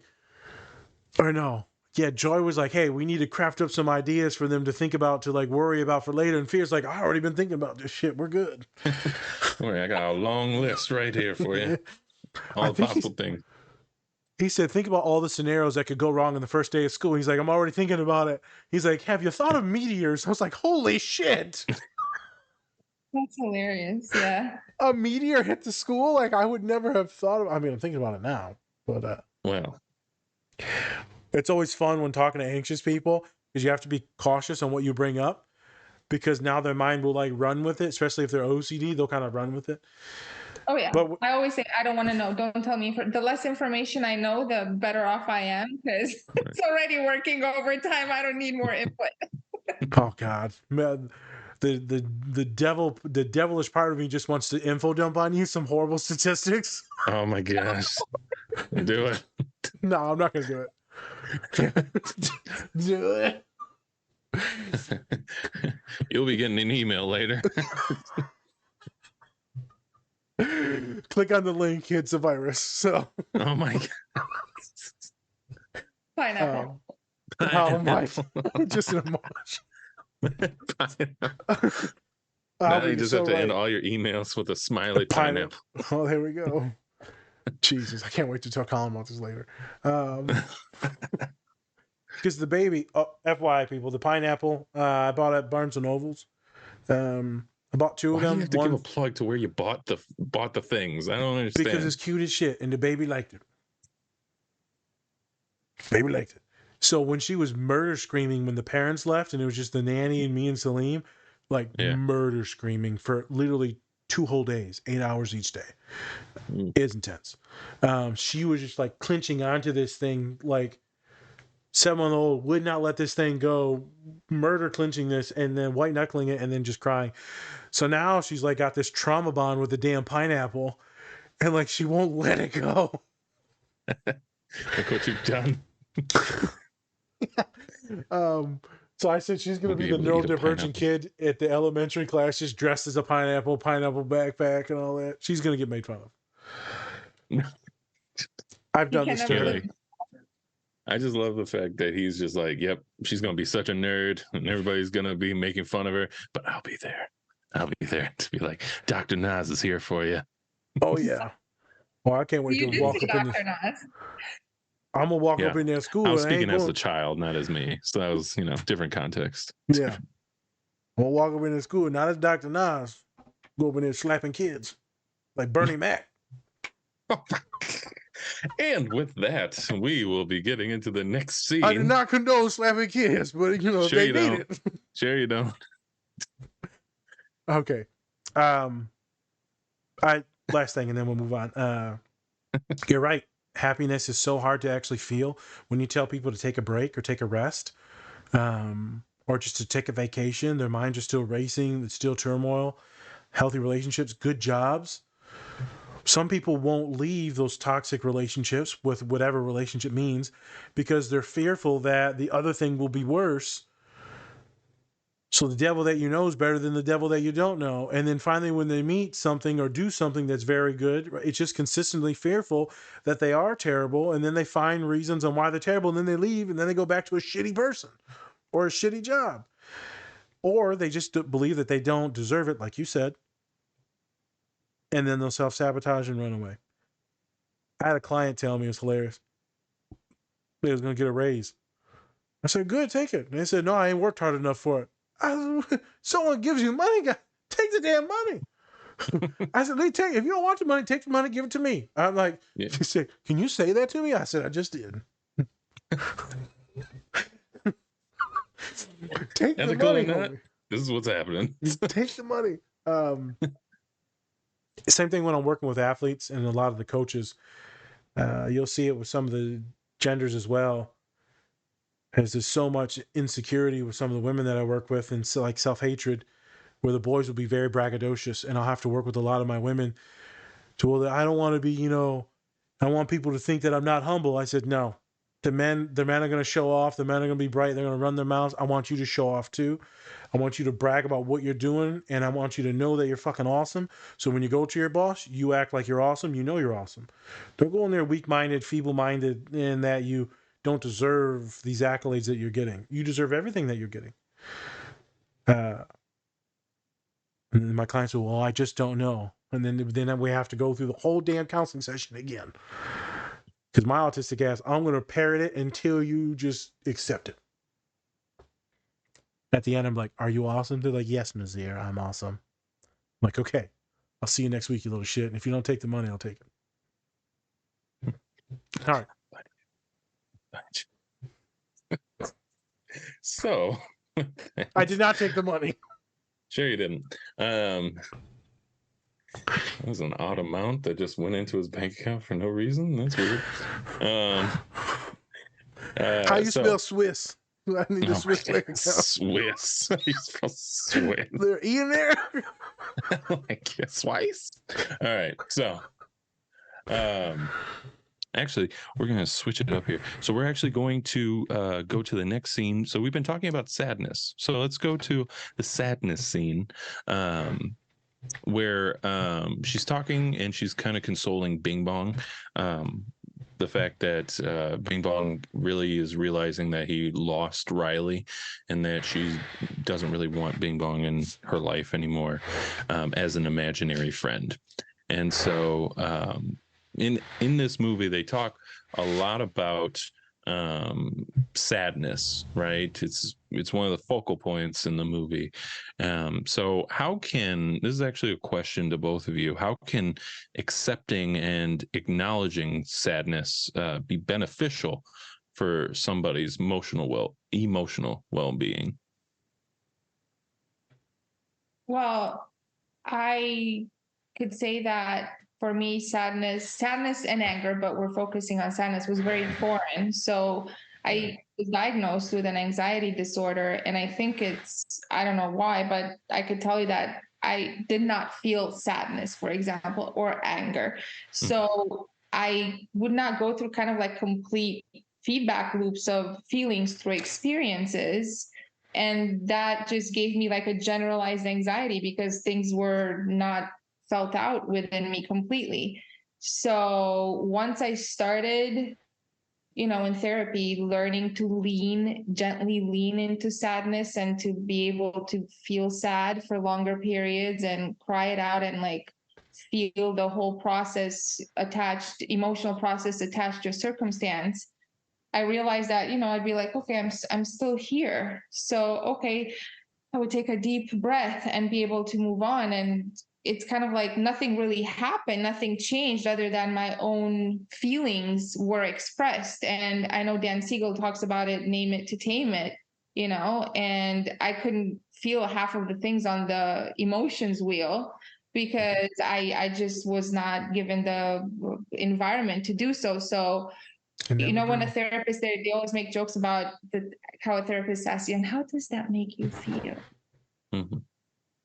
or no. Yeah, Joy was like, hey, we need to craft up some ideas for them to think about, to like worry about for later. And Fear's like, I already been thinking about this shit. We're good. I got a long list right here for you. All the possible things. He said, think about all the scenarios that could go wrong on the first day of school. He's like, I'm already thinking about it. He's like, have you thought of meteors? I was like, holy shit. That's hilarious. Yeah. A meteor hit the school? Like, I would never have thought of. I mean, I'm thinking about it now, but well, it's always fun when talking to anxious people because you have to be cautious on what you bring up because now their mind will like run with it, especially if they're OCD, they'll kind of run with it. Oh yeah. But I always say, I don't want to know. Don't tell me. The less information I know, the better off I am because it's already working overtime. I don't need more input. Oh God. Man, the devilish part of me just wants to info dump on you some horrible statistics. Oh my gosh. Do it. No, I'm not gonna do it. Do it. You'll be getting an email later. Click on the link, it's a virus. So oh my God. Pineapple. Oh my, just an emotion. Now you just have to end all your emails with a smiley pineapple. Oh, there we go. Jesus, I can't wait to tell Colin about this later. Because the baby, FYI people, the pineapple I bought at Barnes and Nobles. I bought 2 of them. You have to give a plug to where you bought the things. I don't understand. Because it's cute as shit, and the baby liked it. Baby liked it. So when she was murder screaming when the parents left, and it was just the nanny and me and Salim, like murder screaming for literally 2 whole days, 8 hours each day. It's intense. She was just like clinching onto this thing, like 7-month-old would not let this thing go, murder clinching this, and then white knuckling it, and then just crying. So now she's like got this trauma bond with the damn pineapple, and like she won't let it go. Look what you've done. So I said she's gonna be the neurodivergent kid at the elementary class, just dressed as a pineapple backpack and all that. She's gonna get made fun of. I've done this to her. I just love the fact that he's just like, yep, she's going to be such a nerd and everybody's going to be making fun of her, but I'll be there. I'll be there to be like, Dr. Nas is here for you. Oh, yeah. Well, I can't wait to walk up in the... I'm going to walk up in their school. I was speaking as a child, not as me. So that was, different context. Yeah. I'm going to walk up in the school, not as Dr. Nas. Go up in there slapping kids like Bernie Mac. And with that, we will be getting into the next scene. I do not condone slapping kids, but sure they need it. Sure you don't. Okay. Last thing, and then we'll move on. You're right. Happiness is so hard to actually feel when you tell people to take a break or take a rest, or just to take a vacation. Their minds are still racing. It's still turmoil. Healthy relationships, good jobs. Some people won't leave those toxic relationships with whatever relationship means because they're fearful that the other thing will be worse. So the devil that you know is better than the devil that you don't know. And then finally, when they meet something or do something that's very good, it's just consistently fearful that they are terrible. And then they find reasons on why they're terrible. And then they leave and then they go back to a shitty person or a shitty job. Or they just believe that they don't deserve it, like you said. And then they'll self-sabotage and run away. I had a client tell me, it was hilarious, they was going to get a raise. I said, good, take it. And they said, no, I ain't worked hard enough for it. Someone gives you money, take the damn money. I said, take it. If you don't want the money, take the money, give it to me. I'm like, She said, can you say that to me? I said, I just did. Take the money. This is what's happening. Take the money. Same thing when I'm working with athletes and a lot of the coaches. You'll see it with some of the genders as well. There's so much insecurity with some of the women that I work with, and so like self-hatred, where the boys will be very braggadocious, and I'll have to work with a lot of my women to, well, I don't want to be, I want people to think that I'm not humble. I said, no. The men are going to show off. The men are going to be bright. They're going to run their mouths. I want you to show off too. I want you to brag about what you're doing, and I want you to know that you're fucking awesome. So when you go to your boss, you act like you're awesome. You know you're awesome. Don't go in there weak-minded, feeble-minded, and that you don't deserve these accolades that you're getting. You deserve everything that you're getting. And my clients say, well, I just don't know. And then we have to go through the whole damn counseling session again. Because my autistic ass, I'm going to parrot it until you just accept it. At the end, I'm like, are you awesome? They're like, yes, Nazir, I'm awesome. I'm like, okay, I'll see you next week, you little shit. And if you don't take the money, I'll take it. All right. So. I did not take the money. Sure you didn't. That was an odd amount that just went into his bank account for no reason. That's weird. How you spell Swiss? I need a Swiss bank account. Swiss. You spell Swiss. They're E in there? Like Swice? All right. So, actually, we're going to switch it up here. So we're actually going to go to the next scene. So we've been talking about sadness. So let's go to the sadness scene. Where she's talking and she's kind of consoling Bing Bong. the fact that Bing Bong really is realizing that he lost Riley and that she doesn't really want Bing Bong in her life anymore as an imaginary friend. And so in this movie, they talk a lot about sadness, right? It's one of the focal points in the movie. So this is actually a question to both of you, how can accepting and acknowledging sadness be beneficial for somebody's emotional well-being? Well, I could say that for me, sadness and anger, but we're focusing on sadness, was very foreign. So I was diagnosed with an anxiety disorder, and I think I don't know why, but I could tell you that I did not feel sadness, for example, or anger. So I would not go through kind of like complete feedback loops of feelings through experiences. And that just gave me like a generalized anxiety because things were not felt out within me completely. So once I started, in therapy, learning to gently lean into sadness and to be able to feel sad for longer periods and cry it out and like feel the whole emotional process attached to a circumstance, I realized that, I'd be like, okay, I'm still here. So, okay, I would take a deep breath and be able to move on. And it's kind of like nothing really happened, nothing changed other than my own feelings were expressed. And I know Dan Siegel talks about it, name it to tame it, and I couldn't feel half of the things on the emotions wheel because I just was not given the environment to do so. So, when a therapist, they always make jokes about how a therapist asks you, and how does that make you feel? Mm-hmm.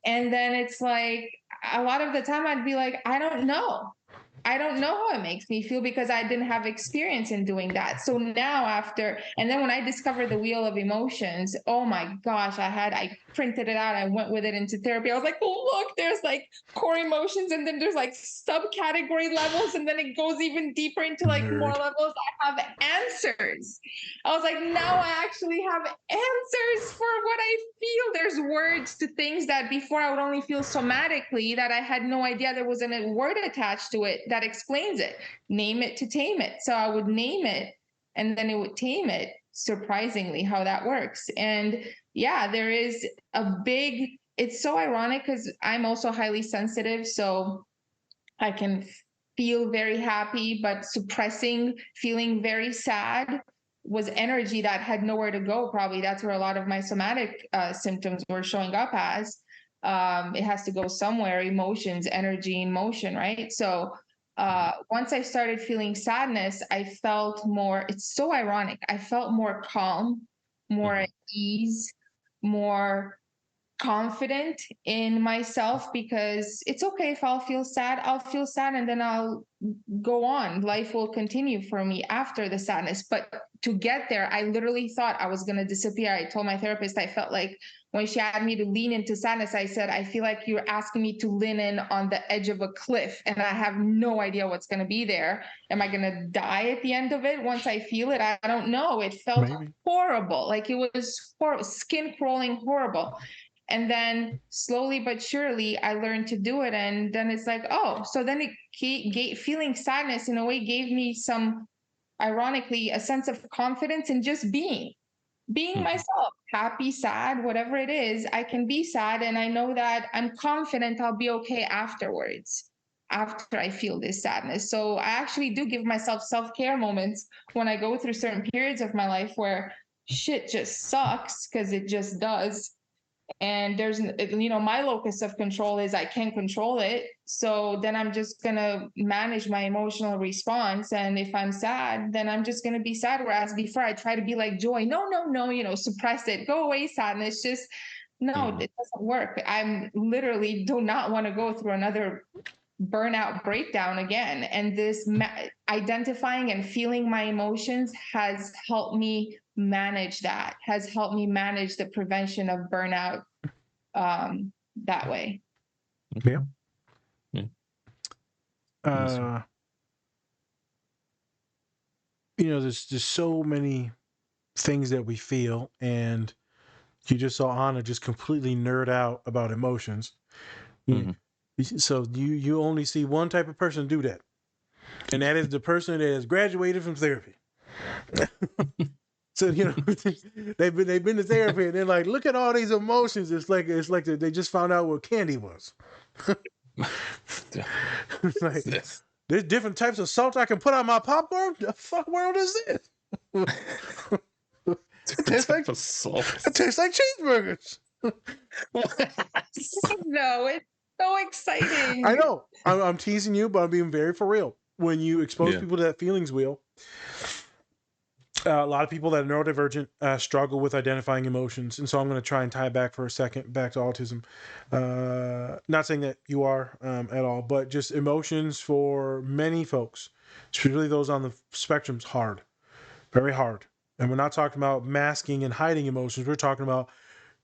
And then it's like, a lot of the time I'd be like, I don't know. I don't know how it makes me feel because I didn't have experience in doing that. So now and then when I discovered the wheel of emotions, oh my gosh, I printed it out. I went with it into therapy. I was like, oh, look, there's like core emotions and then there's like subcategory levels. And then it goes even deeper into like more levels. I have answers. I was like, now I actually have answers for what I feel. There's words to things that before I would only feel somatically, that I had no idea there was a word attached to it that explains it. Name it to tame it. So I would name it and then it would tame it, surprisingly how that works. And yeah, there is it's so ironic because I'm also highly sensitive. So I can feel very happy, but suppressing feeling very sad was energy that had nowhere to go. Probably that's where a lot of my somatic symptoms were showing up as. It has to go somewhere, emotions, energy, and motion, right? So once I started feeling sadness, I felt more, it's so ironic. I felt more calm, more at ease, more confident in myself because it's okay if I'll feel sad and then I'll go on. Life will continue for me after the sadness. But to get there, I literally thought I was going to disappear. I told my therapist, I felt like when she had me to lean into sadness, I said, I feel like you're asking me to lean in on the edge of a cliff and I have no idea what's going to be there. Am I going to die at the end of it once I feel it? I don't know. It felt horrible. Like it was horrible, skin crawling, horrible. And then slowly but surely, I learned to do it. And then it's like, oh, so then feeling sadness in a way gave me ironically, a sense of confidence in just being myself, happy, sad, whatever it is. I can be sad. And I know that I'm confident I'll be okay afterwards, after I feel this sadness. So I actually do give myself self-care moments when I go through certain periods of my life where shit just sucks, because it just does. And there's my locus of control is I can't control it, so then I'm just gonna manage my emotional response. And if I'm sad, then I'm just gonna be sad, whereas before I try to be like joy, no, suppress it, go away, sadness, just no, it doesn't work. I'm literally do not want to go through another burnout breakdown again. And this identifying and feeling my emotions has helped me manage the prevention of burnout that way. Yeah. there's just so many things that we feel, and you just saw Anna just completely nerd out about emotions. So you only see one type of person do that, and that is the person that has graduated from therapy. So they've been to therapy, and they're like, look at all these emotions. It's like they just found out what candy was. Like, there's different types of salt I can put on my popcorn. The fuck world is this? It tastes like salt. It tastes like cheeseburgers. No, it's so exciting. I know. I'm teasing you, but I'm being very for real. When you expose people to that feelings wheel, a lot of people that are neurodivergent struggle with identifying emotions. And so I'm going to try and tie it back for a second, back to autism. Not saying that you are at all, but just emotions for many folks, especially those on the spectrum's hard, very hard. And we're not talking about masking and hiding emotions. We're talking about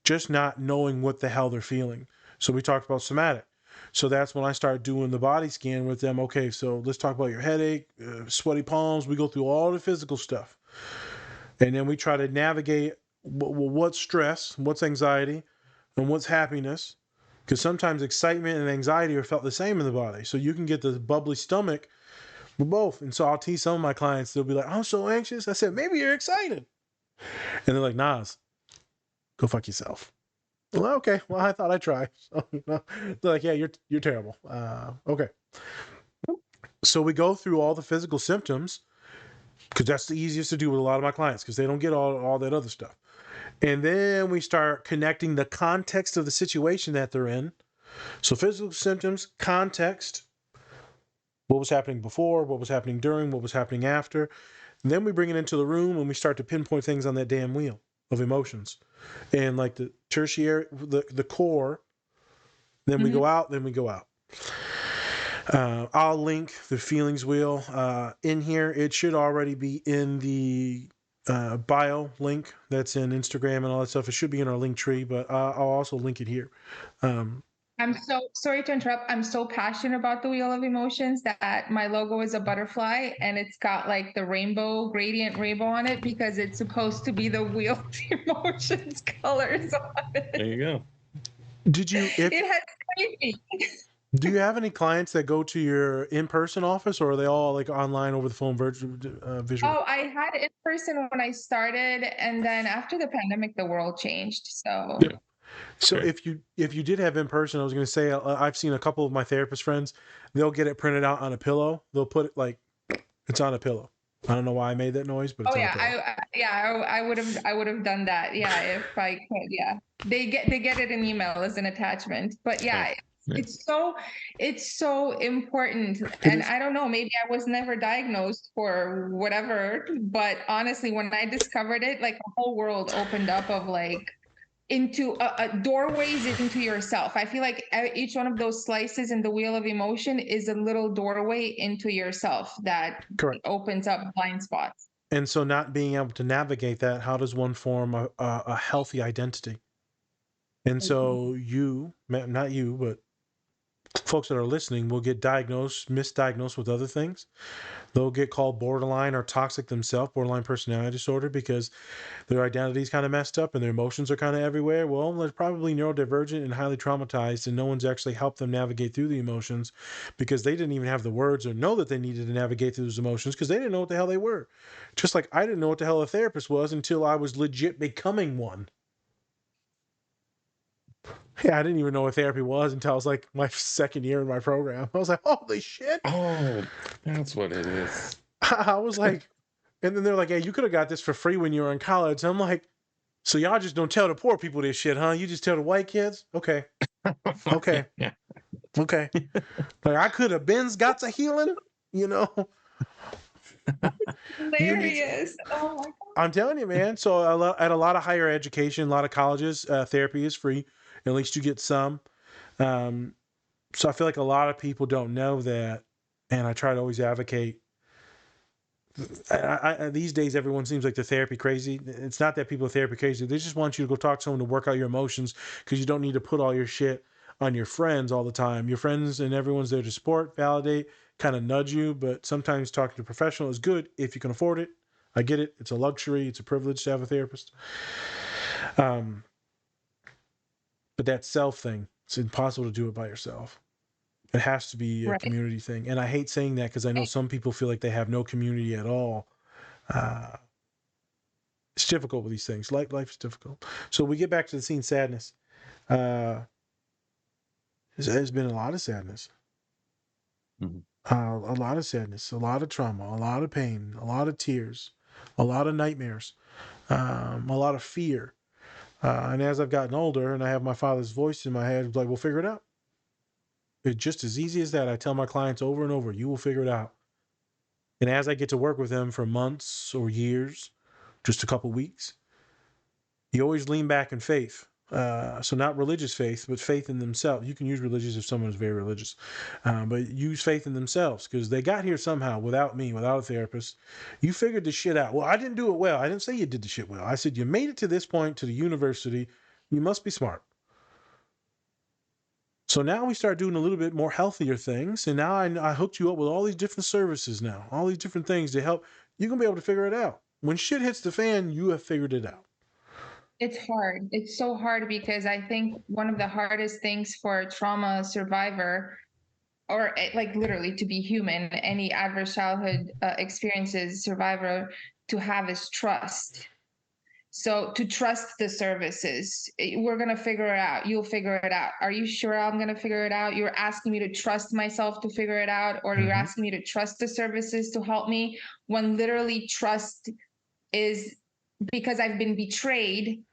just not knowing what the hell they're feeling. So we talked about somatic. So that's when I started doing the body scan with them. Okay, so let's talk about your headache, sweaty palms. We go through all the physical stuff. And then we try to navigate what's stress, what's anxiety, and what's happiness. Because sometimes excitement and anxiety are felt the same in the body. So you can get the bubbly stomach with both. And so I'll tease some of my clients, they'll be like, I'm so anxious. I said, maybe you're excited. And they're like, Nas, go fuck yourself. Well, okay. Well, I thought I'd try. So, they're like, yeah, you're terrible. Okay. So we go through all the physical symptoms, because that's the easiest to do with a lot of my clients, because they don't get all that other stuff. And then we start connecting the context of the situation that they're in. So physical symptoms, context, what was happening before, what was happening during, what was happening after. And then we bring it into the room and we start to pinpoint things on that damn wheel of emotions. And like the tertiary, the core, then we go out, then we go out. I'll link the feelings wheel in here. It should already be in the bio link that's in Instagram and all that stuff. It should be in our link tree, but I'll also link it here. I'm so sorry to interrupt. I'm so passionate about the wheel of emotions that my logo is a butterfly and it's got like the gradient rainbow on it, because it's supposed to be the wheel of emotions colors on it. There you go. It has crazy. Do you have any clients that go to your in-person office, or are they all like online over the phone visual? Oh, I had in person when I started, and then after the pandemic, the world changed. So. Yeah. So if you did have in person, I was going to say I've seen a couple of my therapist friends. They'll get it printed out on a pillow. They'll put it like it's on a pillow. I don't know why I made that noise, but it's on a pillow. I would have done that. Yeah, if I could. Yeah, they get it in email as an attachment. But yeah. It's so important. And I don't know, maybe I was never diagnosed for whatever, but honestly, when I discovered it, like the whole world opened up of like into doorways into yourself. I feel like each one of those slices in the wheel of emotion is a little doorway into yourself that opens up blind spots. And so not being able to navigate that, how does one form a healthy identity? And so you, not you, but folks that are listening will get misdiagnosed with other things. They'll get called borderline or toxic themselves, borderline personality disorder, because their identity is kind of messed up and their emotions are kind of everywhere. Well, they're probably neurodivergent and highly traumatized, and no one's actually helped them navigate through the emotions because they didn't even have the words or know that they needed to navigate through those emotions because they didn't know what the hell they were. Just like I didn't know what the hell a therapist was until I was legit becoming one. Yeah, I didn't even know what therapy was until I was like my second year in my program. I was like, holy shit. Oh, that's what it is. I was like, and then they're like, hey, you could have got this for free when you were in college. And I'm like, so y'all just don't tell the poor people this shit, huh? You just tell the white kids? Okay. Okay. Okay. Like I could have got to healing, Hilarious. Oh my God. I'm telling you, man. So at a lot of higher education, a lot of colleges, therapy is free. At least you get some. So I feel like a lot of people don't know that. And I try to always advocate. These days, everyone seems like they're therapy crazy. It's not that people are therapy crazy. They just want you to go talk to someone to work out your emotions because you don't need to put all your shit on your friends all the time. Your friends and everyone's there to support, validate, kind of nudge you. But sometimes talking to a professional is good if you can afford it. I get it. It's a luxury. It's a privilege to have a therapist. But that self thing, it's impossible to do it by yourself. It has to be a community thing. And I hate saying that because I know some people feel like they have no community at all. It's difficult with these things. Life is difficult. So we get back to the scene, sadness. There's been a lot of sadness. Mhm. A lot of sadness, a lot of trauma, a lot of pain, a lot of tears, a lot of nightmares, a lot of fear. And as I've gotten older and I have my father's voice in my head, it's like, we'll figure it out. It's just as easy as that. I tell my clients over and over, you will figure it out. And as I get to work with them for months or years, just a couple weeks, you always lean back in faith. So not religious faith, but faith in themselves. You can use religious if someone is very religious, but use faith in themselves because they got here somehow without me, without a therapist. You figured this shit out. Well, I didn't do it well. I didn't say you did the shit well. I said you made it to this point, to the university. You must be smart. So now we start doing a little bit more healthier things. And now I hooked you up with all these different services now, all these different things to help. You're going to be able to figure it out. When shit hits the fan, you have figured it out. It's hard. It's so hard because I think one of the hardest things for a trauma survivor, or like literally to be human, any adverse childhood experiences survivor to have is trust. So to trust the services, we're going to figure it out. You'll figure it out. Are you sure I'm going to figure it out? You're asking me to trust myself to figure it out, or you're asking me to trust the services to help me, when literally trust is because I've been betrayed.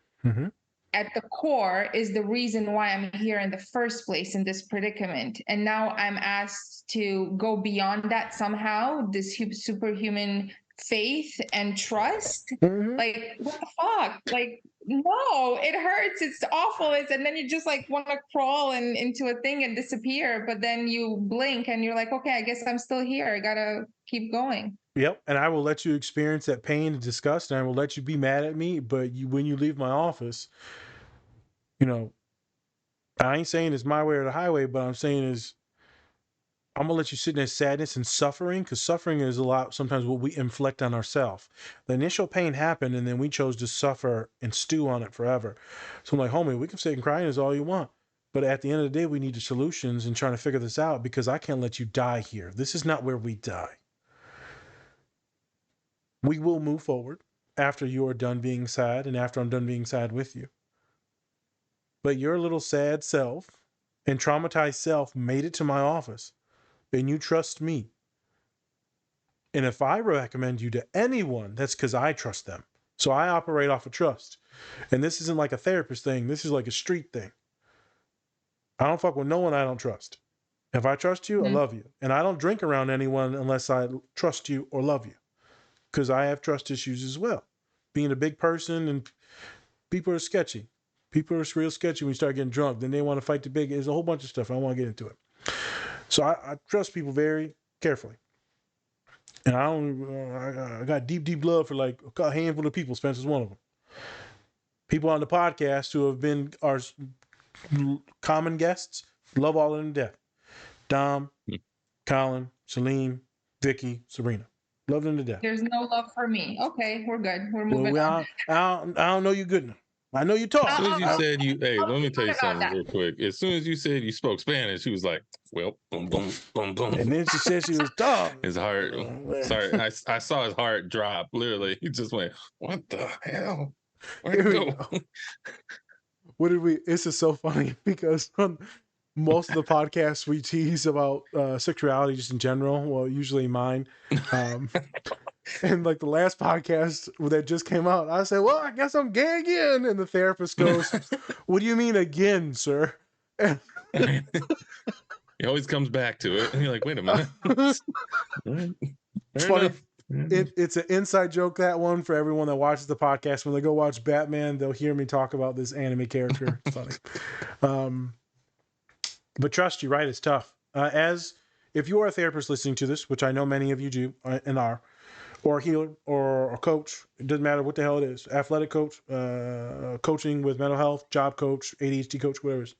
At the core is the reason why I'm here in the first place in this predicament. And now I'm asked to go beyond that somehow, this superhuman faith and trust. Like, what the fuck? Like, no, it hurts. It's awful. And then you just like want to crawl into a thing and disappear. But then you blink and you're like, okay, I guess I'm still here. I gotta keep going. Yep. And I will let you experience that pain and disgust, and I will let you be mad at me. But when you leave my office, I ain't saying it's my way or the highway, but I'm saying is I'm going to let you sit in that sadness and suffering, because suffering is a lot sometimes what we inflict on ourselves. The initial pain happened, and then we chose to suffer and stew on it forever. So I'm like, homie, we can sit and cry as all you want. But at the end of the day, we need the solutions and trying to figure this out, because I can't let you die here. This is not where we die. We will move forward after you are done being sad and after I'm done being sad with you. But your little sad self and traumatized self made it to my office, and you trust me. And if I recommend you to anyone, that's because I trust them. So I operate off of trust. And this isn't like a therapist thing. This is like a street thing. I don't fuck with no one I don't trust. If I trust you, I love you. And I don't drink around anyone unless I trust you or love you, because I have trust issues as well. Being a big person, and people are sketchy. People are real sketchy when you start getting drunk. Then they want to fight the big. There's a whole bunch of stuff. I don't want to get into it. So I trust people very carefully. And I got deep love for like a handful of people. Spencer's one of them. People on the podcast who have been our common guests, love all of them to death. Dom, Colin, Salim, Vicky, Sabrina. Love them to death. There's no love for me. Okay, we're good. We're moving on. I don't know you good enough. I know you talk. As soon as you said hey, let me tell you something real quick. As soon as you said you spoke Spanish, she was like, well, boom, boom, boom, boom. And then she said she was dog. His heart, sorry, I saw his heart drop, literally. He just went, what the hell? Where'd it go? What did we, this is so funny because most of the podcasts we tease about sexuality just in general, well, usually mine. And like the last podcast that just came out, I said, well, I guess I'm gay again. And the therapist goes, what do you mean again, sir? He always comes back to it. And you're like, wait a minute. It's funny. It's an inside joke, that one, for everyone that watches the podcast. When they go watch Batman, they'll hear me talk about this anime character. It's funny. But trust you, right? It's tough. If you are a therapist listening to this, which I know many of you do and are, or a healer or a coach, it doesn't matter what the hell it is, athletic coach, coaching with mental health, job coach, ADHD coach, whatever it is.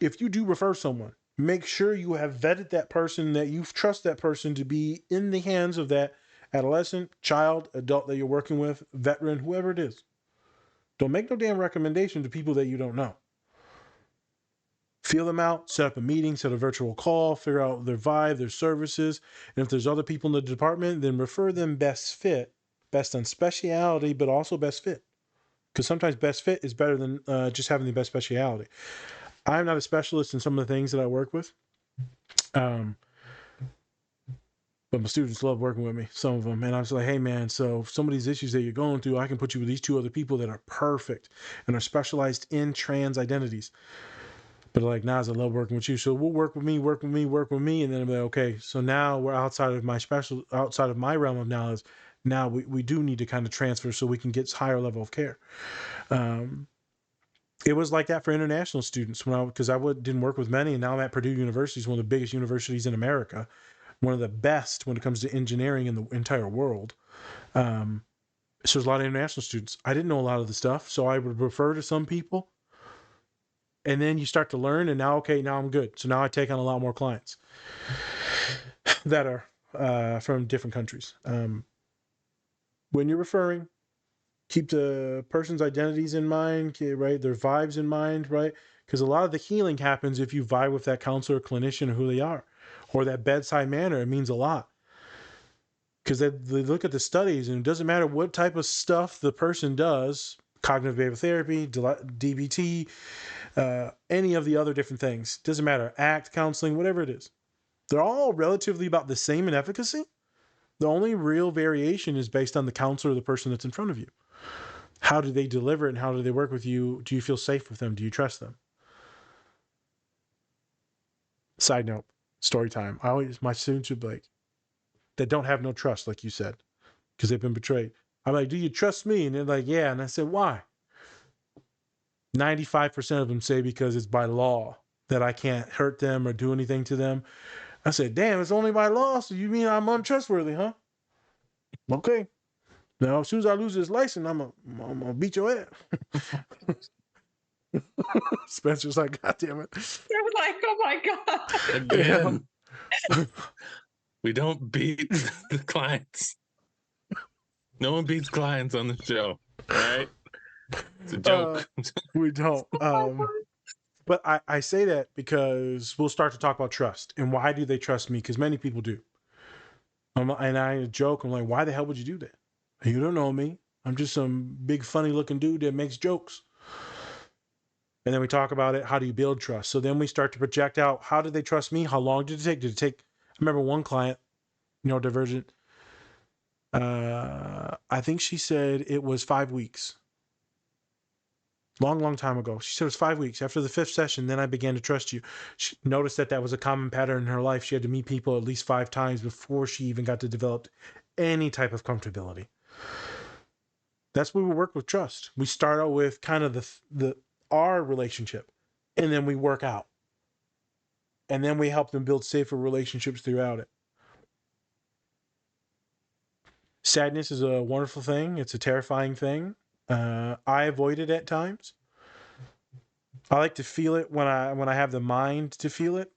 If you do refer someone, make sure you have vetted that person, that you trust that person to be in the hands of that adolescent, child, adult that you're working with, veteran, whoever it is. Don't make no damn recommendation to people that you don't know. Feel them out, set up a meeting, set a virtual call, figure out their vibe, their services. And if there's other people in the department, then refer them best fit, best on speciality, but also best fit. Because sometimes best fit is better than just having the best speciality. I'm not a specialist in some of the things that I work with. But my students love working with me, some of them. And I was like, hey, man, so some of these issues that you're going through, I can put you with these 2 other people that are perfect and are specialized in trans identities. But like, Nas, I love working with you. So we'll work with me. And then I'm like, okay, so now we're outside of my realm of knowledge. Now we do need to kind of transfer so we can get higher level of care. It was like that for international students because I didn't work with many. And now I'm at Purdue University, one of the biggest universities in America, one of the best when it comes to engineering in the entire world. So there's a lot of international students. I didn't know a lot of the stuff, so I would refer to some people. And then you start to learn, and now I'm good. So now I take on a lot more clients that are from different countries. When you're referring, keep the person's identities in mind, right? Their vibes in mind, right? Because a lot of the healing happens if you vibe with that counselor, clinician, or who they are, or that bedside manner. It means a lot. Because they look at the studies, and it doesn't matter what type of stuff the person does, cognitive behavioral therapy, DBT, any of the other different things. Doesn't matter. ACT, counseling, whatever it is. They're all relatively about the same in efficacy. The only real variation is based on the counselor or the person that's in front of you. How do they deliver it and how do they work with you? Do you feel safe with them? Do you trust them? Side note, story time. My students would be like, that don't have no trust, like you said, because they've been betrayed. I'm like, do you trust me? And they're like, yeah. And I said, why? 95% of them say because it's by law that I can't hurt them or do anything to them. I said, damn, it's only by law, so you mean I'm untrustworthy, huh? Okay. Now, as soon as I lose this license, I'm gonna beat your ass. Spencer's like, God damn it. You're like, oh my God. Again. We don't beat the clients. No one beats clients on the show, all right? It's a joke. We don't. But I say that because we'll start to talk about trust. And why do they trust me? Because many people do. And I joke, I'm like, why the hell would you do that? You don't know me. I'm just some big funny looking dude that makes jokes. And then we talk about it. How do you build trust? So then we start to project out, how did they trust me? How long did it take? Did it take? I remember one client, Divergent. I think she said it was 5 weeks. Long time ago. She said it was 5 weeks. After the 5th session, then I began to trust you. She noticed that was a common pattern in her life. She had to meet people at least 5 times before she even got to develop any type of comfortability. That's where we work with trust. We start out with kind of our relationship, and then we work out. And then we help them build safer relationships throughout it. Sadness is a wonderful thing. It's a terrifying thing. I avoid it at times. I like to feel it when I have the mind to feel it.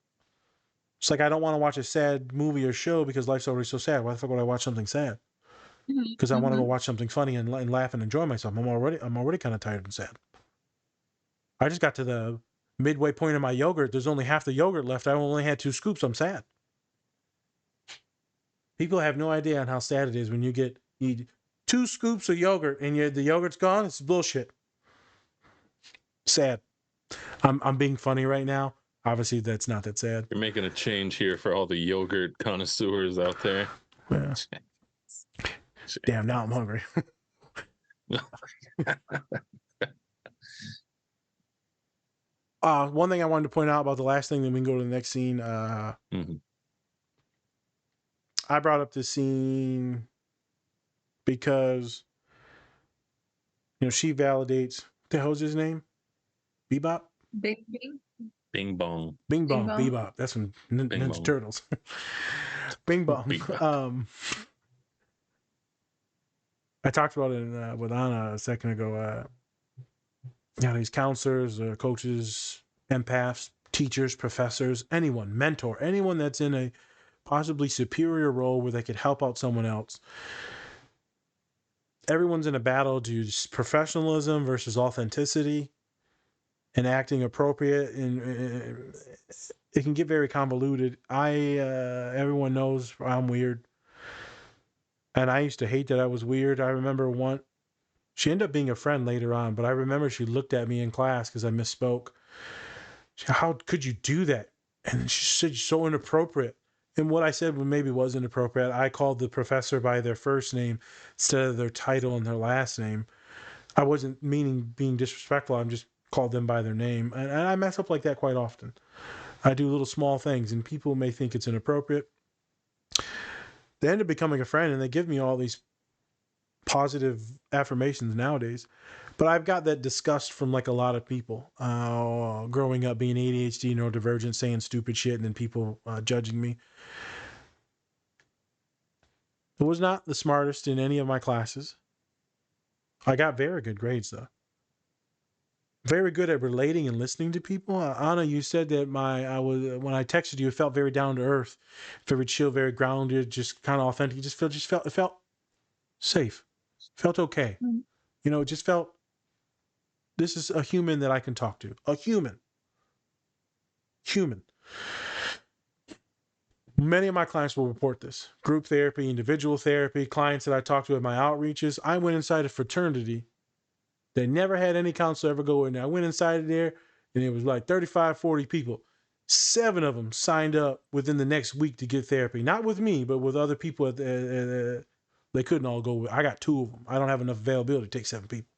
It's like I don't want to watch a sad movie or show because life's already so sad. Why the fuck would I watch something sad? Because I want to go watch something funny and laugh and enjoy myself. I'm already kind of tired and sad. I just got to the midway point of my yogurt. There's only half the yogurt left. I only had 2 scoops. I'm sad. People have no idea on how sad it is when you eat 2 scoops of yogurt and the yogurt's gone. It's bullshit. Sad. I'm being funny right now. Obviously, that's not that sad. You're making a change here for all the yogurt connoisseurs out there. Yeah. Damn, now I'm hungry. One thing I wanted to point out about the last thing, then we can go to the next scene. I brought up this scene because, she validates, what the hell's his name? Bebop? Bing Bing? Bing Bong. Bing Bong, Bebop. That's from Ninja Turtles. Bing Bong. I talked about it with Anna a second ago. These counselors, coaches, empaths, teachers, professors, anyone, mentor, anyone that's in a possibly superior role where they could help out someone else. Everyone's in a battle to professionalism versus authenticity and acting appropriate, and it can get very convoluted. Everyone knows I'm weird, and I used to hate that I was weird. I remember she ended up being a friend later on, but I remember she looked at me in class because I misspoke. How could you do that? And she said, "You're so inappropriate." And what I said maybe was inappropriate. I called the professor by their first name instead of their title and their last name. I wasn't meaning being disrespectful. I just called them by their name. And I mess up like that quite often. I do little small things, and people may think it's inappropriate. They end up becoming a friend, and they give me all these positive affirmations nowadays. But I've got that disgust from like a lot of people growing up, being ADHD, neurodivergent, saying stupid shit, and then people judging me. I was not the smartest in any of my classes. I got very good grades, though. Very good at relating and listening to people. Anna, you said that when I texted you, it felt very down to earth, very chill, very grounded, just kind of authentic. It felt safe, felt okay. Mm-hmm. It just felt, this is a human that I can talk to. A human. Many of my clients will report this. Group therapy, individual therapy, clients that I talked to at my outreaches. I went inside a fraternity. They never had any counselor ever go in there. I went inside there, and it was like 35, 40 people. 7 of them signed up within the next week to get therapy. Not with me, but with other people. They couldn't all go. I got 2 of them. I don't have enough availability to take 7 people.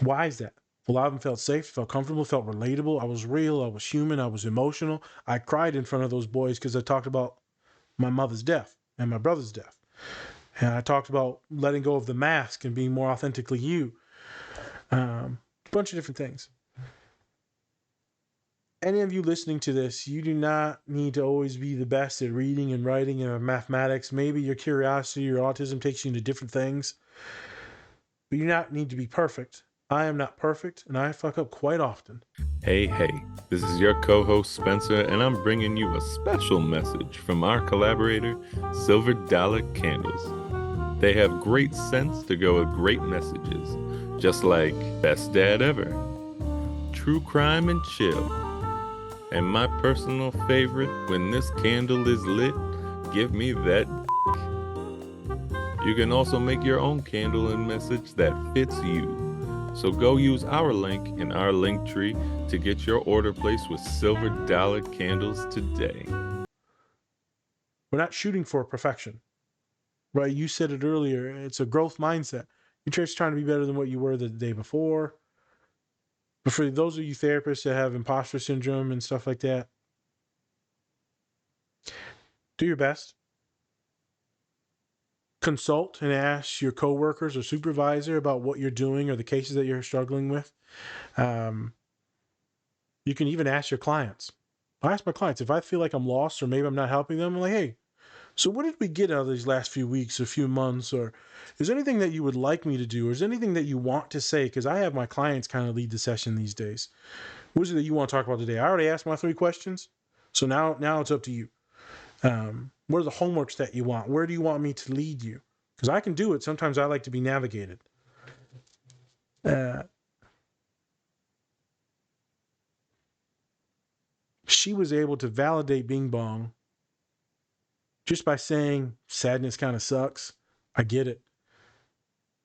Why is that? A lot of them felt safe, felt comfortable, felt relatable. I was real. I was human. I was emotional. I cried in front of those boys because I talked about my mother's death and my brother's death. And I talked about letting go of the mask and being more authentically you. A bunch of different things. Any of you listening to this, you do not need to always be the best at reading and writing and mathematics. Maybe your curiosity, your autism takes you into different things. But you do not need to be perfect. I am not perfect, and I fuck up quite often. Hey, this is your co-host Spencer, and I'm bringing you a special message from our collaborator, Silver Dollar Candles. They have great scents to go with great messages, just like Best Dad Ever, True Crime and Chill, and my personal favorite, When This Candle Is Lit, Give Me That. You can also make your own candle and message that fits you. So go use our link in our link tree to get your order placed with Silver Dollar Candles today. We're not shooting for perfection, right? You said it earlier. It's a growth mindset. You're just trying to be better than what you were the day before. But for those of you therapists that have imposter syndrome and stuff like that, do your best. Consult and ask your coworkers or supervisor about what you're doing or the cases that you're struggling with. You can even ask your clients. I ask my clients if I feel like I'm lost or maybe I'm not helping them. I'm like, hey, so what did we get out of these last few weeks or few months? Or is there anything that you would like me to do? Or is there anything that you want to say? Because I have my clients kind of lead the session these days. What is it that you want to talk about today? I already asked my 3 questions. So now it's up to you. What are the homeworks that you want? Where do you want me to lead you? Because I can do it. Sometimes I like to be navigated. She was able to validate Bing Bong just by saying sadness kind of sucks. I get it.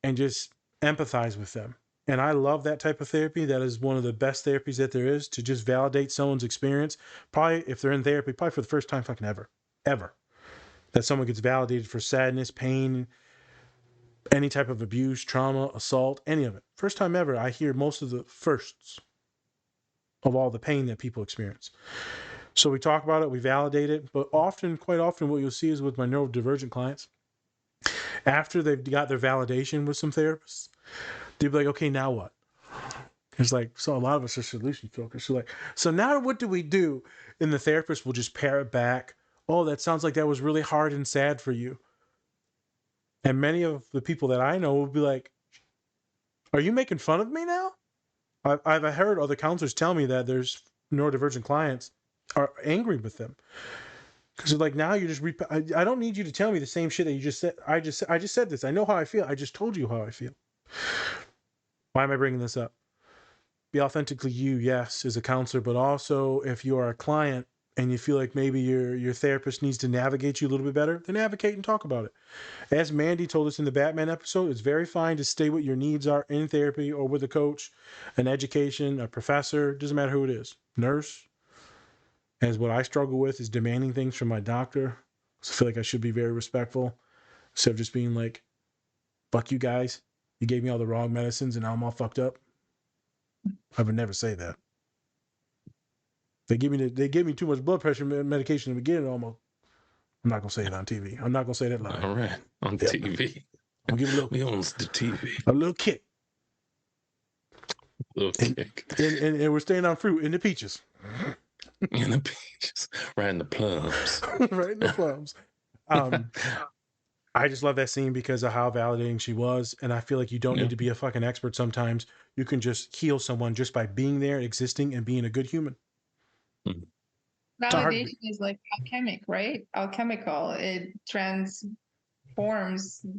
And just empathize with them. And I love that type of therapy. That is one of the best therapies that there is, to just validate someone's experience. Probably if they're in therapy, probably for the first time fucking ever. That someone gets validated for sadness, pain, any type of abuse, trauma, assault, any of it. First time ever, I hear most of the firsts of all the pain that people experience. So we talk about it, we validate it, but quite often, what you'll see is with my neurodivergent clients, after they've got their validation with some therapists, they'll be like, okay, now what? It's like, so a lot of us are solution focused. So now what do we do? And the therapist will just pare it back. Oh, that sounds like that was really hard and sad for you. And many of the people that I know will be like, are you making fun of me now? I've heard other counselors tell me that there's neurodivergent clients. are angry with them. Because like now you're just I don't need you to tell me the same shit that you just said. I just said this. I know how I feel. I just told you how I feel. Why am I bringing this up? Be authentically you, yes, as a counselor, but also if you are a client and you feel like maybe your therapist needs to navigate you a little bit better, then advocate and talk about it. As Mandy told us in the Batman episode, it's very fine to stay what your needs are in therapy or with a coach, an education, a professor, doesn't matter who it is, nurse. As what I struggle with is demanding things from my doctor. So I feel like I should be very respectful instead of just being like, fuck you guys. You gave me all the wrong medicines and now I'm all fucked up. I would never say that. They give me too much blood pressure medication in the beginning almost. I'm not gonna say it on TV. I'm not gonna say that live. All right, on TV. I'll give a little, We owns the TV. a little kick. Little kick. And we're staying on fruit in the peaches. In the peaches. Right in the plums. Right in the plums. I just love that scene because of how validating she was. And I feel like you don't need to be a fucking expert sometimes. You can just heal someone just by being there, existing, and being a good human. Validation is like alchemic, right? Alchemical. It transforms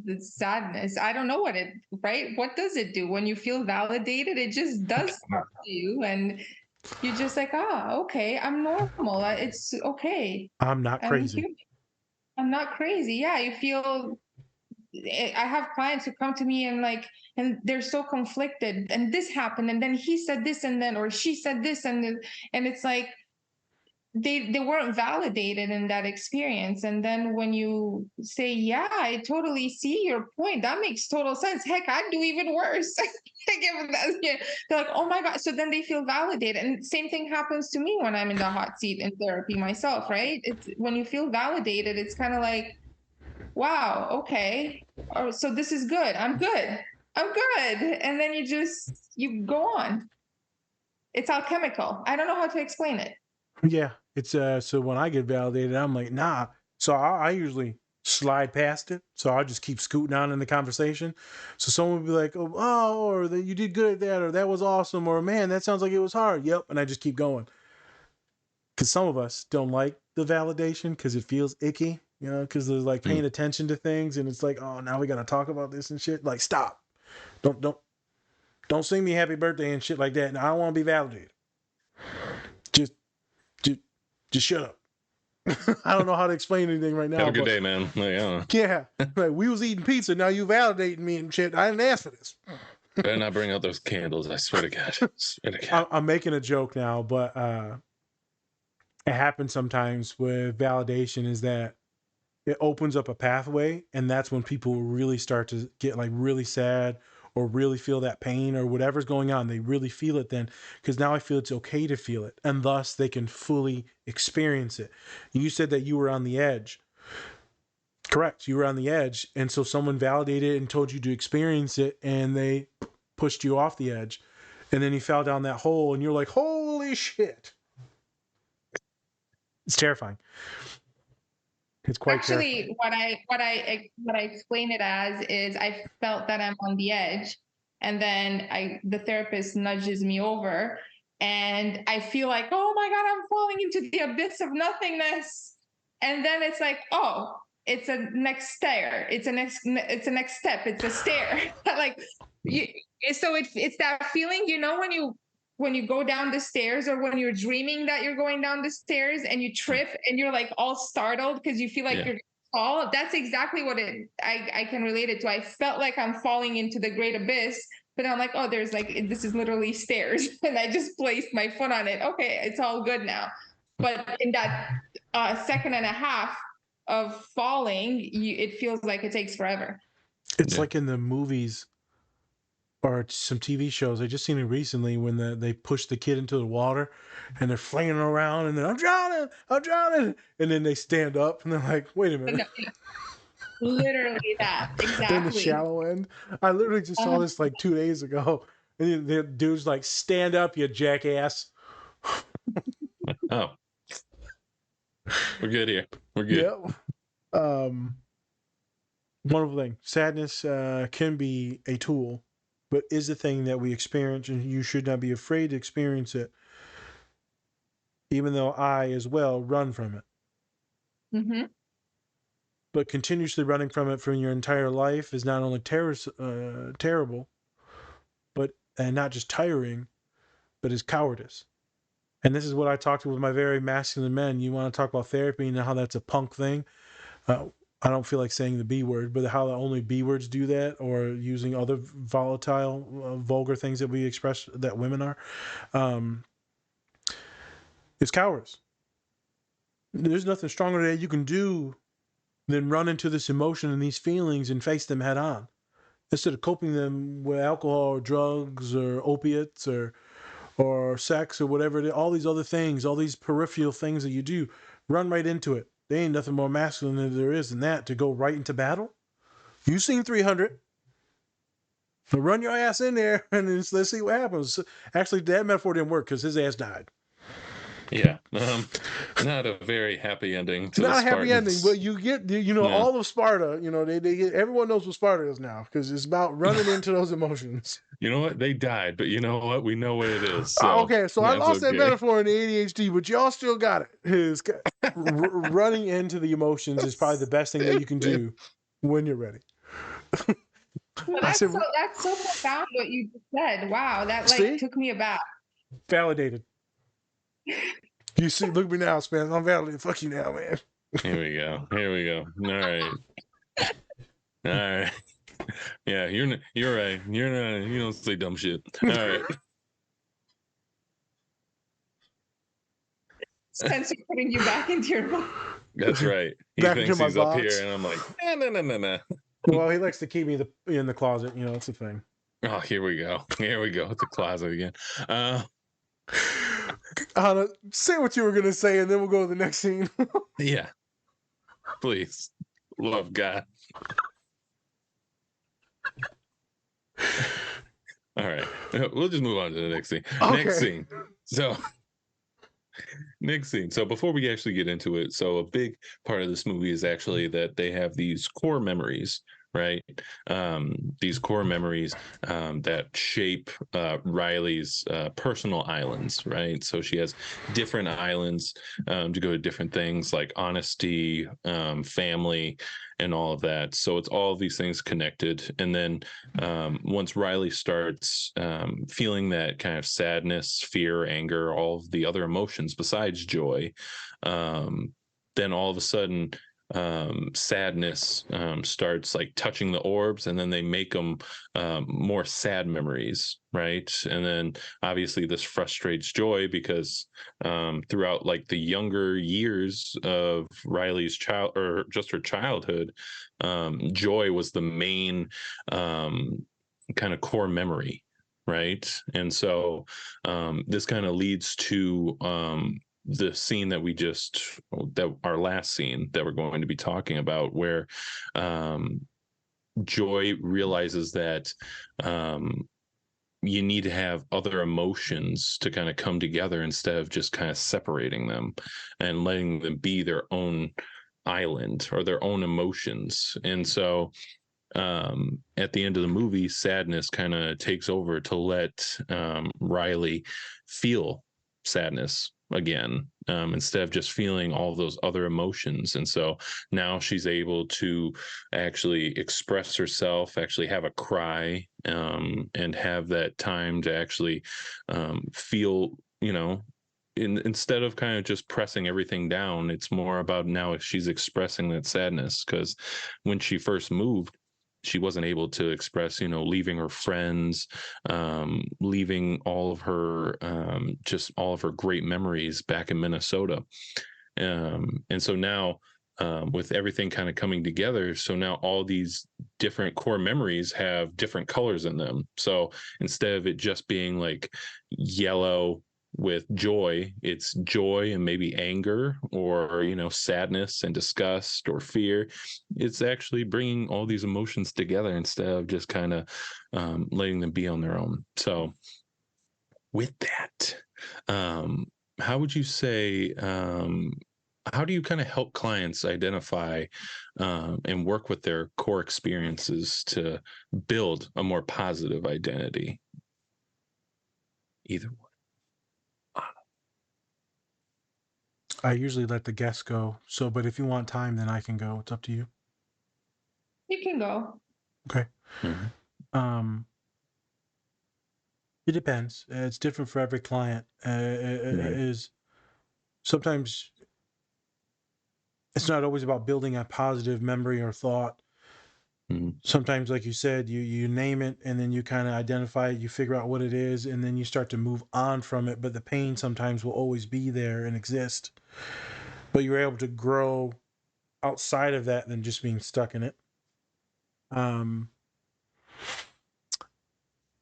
the sadness. I don't know what it, right? What does it do? When you feel validated, it just does stuff to you. And you're just like, okay, I'm normal. It's okay. I'm not crazy. I'm not crazy. Yeah, you feel. I have clients who come to me and they're so conflicted. And this happened, and then he said this, and then or she said this, and it's like they weren't validated in that experience. And then when you say, yeah, I totally see your point. That makes total sense. Heck, I'd do even worse. They're like, oh my God. So then they feel validated. And same thing happens to me when I'm in the hot seat in therapy myself, right? It's when you feel validated, it's kind of like, wow, okay. Oh, so this is good. I'm good. And then you go on. It's alchemical. I don't know how to explain it. Yeah. It's so when I get validated, I'm like, nah. So I usually slide past it. So I'll just keep scooting on in the conversation. So someone will be like, oh, or you did good at that, or that was awesome, or man, that sounds like it was hard. Yep. And I just keep going. Because some of us don't like the validation because it feels icky, you know, because they're like paying attention to things and it's like, oh, now we got to talk about this and shit. Like, stop. Don't sing me happy birthday and shit like that. And I don't want to be validated. Just shut up. I don't know how to explain anything right now. Have a good day, man. Yeah. Like, we was eating pizza. Now you validating me and shit. I didn't ask for this. Better not bring out those candles. I swear to God. I'm making a joke now, but it happens sometimes with validation is that it opens up a pathway. And that's when people really start to get like really sad or really feel that pain or whatever's going on. They really feel it then because now I feel it's okay to feel it. And thus they can fully experience it. You said that you were on the edge. Correct. You were on the edge. And so someone validated it and told you to experience it and they pushed you off the edge. And then you fell down that hole and you're like, holy shit. It's terrifying. It's quite actually terrifying. what I explain it as is I felt that I'm on the edge, and then the therapist nudges me over, and I feel like, oh my God, I'm falling into the abyss of nothingness, and then it's like, oh, it's a next stair, it's a next step, it's a stair, like so it's that feeling, you know, when you go down the stairs or when you're dreaming that you're going down the stairs and you trip and you're like all startled because you feel like you're going to fall. That's exactly what I can relate it to. I felt like I'm falling into the great abyss, but I'm like, oh, there's like, this is literally stairs. And I just placed my foot on it. Okay, it's all good now. But in that second and a half of falling, it feels like it takes forever. It's like in the movies or some TV shows. I just seen it recently when they push the kid into the water and they're flinging around and then I'm drowning. And then they stand up and they're like, wait a minute. Literally that. Exactly. In the shallow end. I literally just saw this like 2 days ago. And the dude's like, stand up, you jackass. Oh. We're good here. We're good. Yeah. Wonderful thing. Sadness can be a tool, but is the thing that we experience, and you should not be afraid to experience it. even though I as well run from it. Mm-hmm. But continuously running from it for your entire life is not only terrible, and not just tiring, but is cowardice. And this is what I talked with my very masculine men. You want to talk about therapy and how that's a punk thing. I don't feel like saying the B word, but how only B words do that, or using other volatile, vulgar things that we express that women are, is cowardice. There's nothing stronger that you can do than run into this emotion and these feelings and face them head on, instead of coping them with alcohol or drugs or opiates or sex or whatever it is, all these other things, all these peripheral things that you do. Run right into it. There ain't nothing more masculine than there is than that, to go right into battle. You've seen 300. So run your ass in there and let's see what happens. Actually, that metaphor didn't work because his ass died. Yeah, not a very happy ending to Not the a happy ending, Spartans. but you get, all of Sparta. They get, everyone knows what Sparta is now, because it's about running into those emotions. You know what? They died, but you know what? We know what it is. So okay, so I lost that okay. metaphor in the ADHD, but y'all still got it. Running into the emotions is probably the best thing that you can do when you're ready. Well, that's so profound what you just said. Wow, that took me aback. Validated. You see, look at me now, Spence. I'm validated. Fuck you now, man. Here we go. All right. Yeah, you're right. You don't say dumb shit. All right. Spencer putting you back into your book. That's right. He back thinks into my he's box. up here, and I'm like, no. Well, he likes to keep me in the closet. It's a thing. Oh, here we go. It's a closet again. Anna, say what you were going to say, and then we'll go to the next scene. Yeah. Please. Love God. All right. We'll just move on to the next scene. Okay. Next scene. So before we actually get into it, so a big part of this movie is actually that they have these core memories, right? These core memories that shape Riley's personal islands, right? So she has different islands to go to different things like honesty, family, and all of that. So it's all of these things connected. And then once Riley starts feeling that kind of sadness, fear, anger, all of the other emotions besides joy, then all of a sudden sadness starts like touching the orbs, and then they make them more sad memories, right? And then obviously this frustrates Joy because throughout like the younger years of Riley's her childhood, Joy was the main kind of core memory, right? And so this kind of leads to the scene that our last scene that we're going to be talking about, where Joy realizes that you need to have other emotions to kind of come together instead of just kind of separating them and letting them be their own island or their own emotions. And so at the end of the movie, sadness kind of takes over to let Riley feel sadness again, instead of just feeling all those other emotions. And so now she's able to actually express herself, actually have a cry, and have that time to actually feel, instead of kind of just pressing everything down. It's more about now she's expressing that sadness, because when she first moved, she wasn't able to express, leaving her friends, leaving all of her, just all of her great memories back in Minnesota. And so now, with everything kind of coming together, so now all these different core memories have different colors in them. So instead of it just being like yellow with joy, it's joy and maybe anger, or sadness and disgust or fear. It's actually bringing all these emotions together instead of just kind of letting them be on their own. So with that, how would you say, how do you kind of help clients identify and work with their core experiences to build a more positive identity? Either one. I usually let the guests go. So, but if you want time, then I can go. It's up to you. You can go. Okay. Mm-hmm. It depends. It's different for every client. Is sometimes it's not always about building a positive memory or thought. Mm-hmm. Sometimes, like you said, you name it and then you kind of identify it, you figure out what it is, and then you start to move on from it. But the pain sometimes will always be there and exist. But you're able to grow outside of that than just being stuck in it.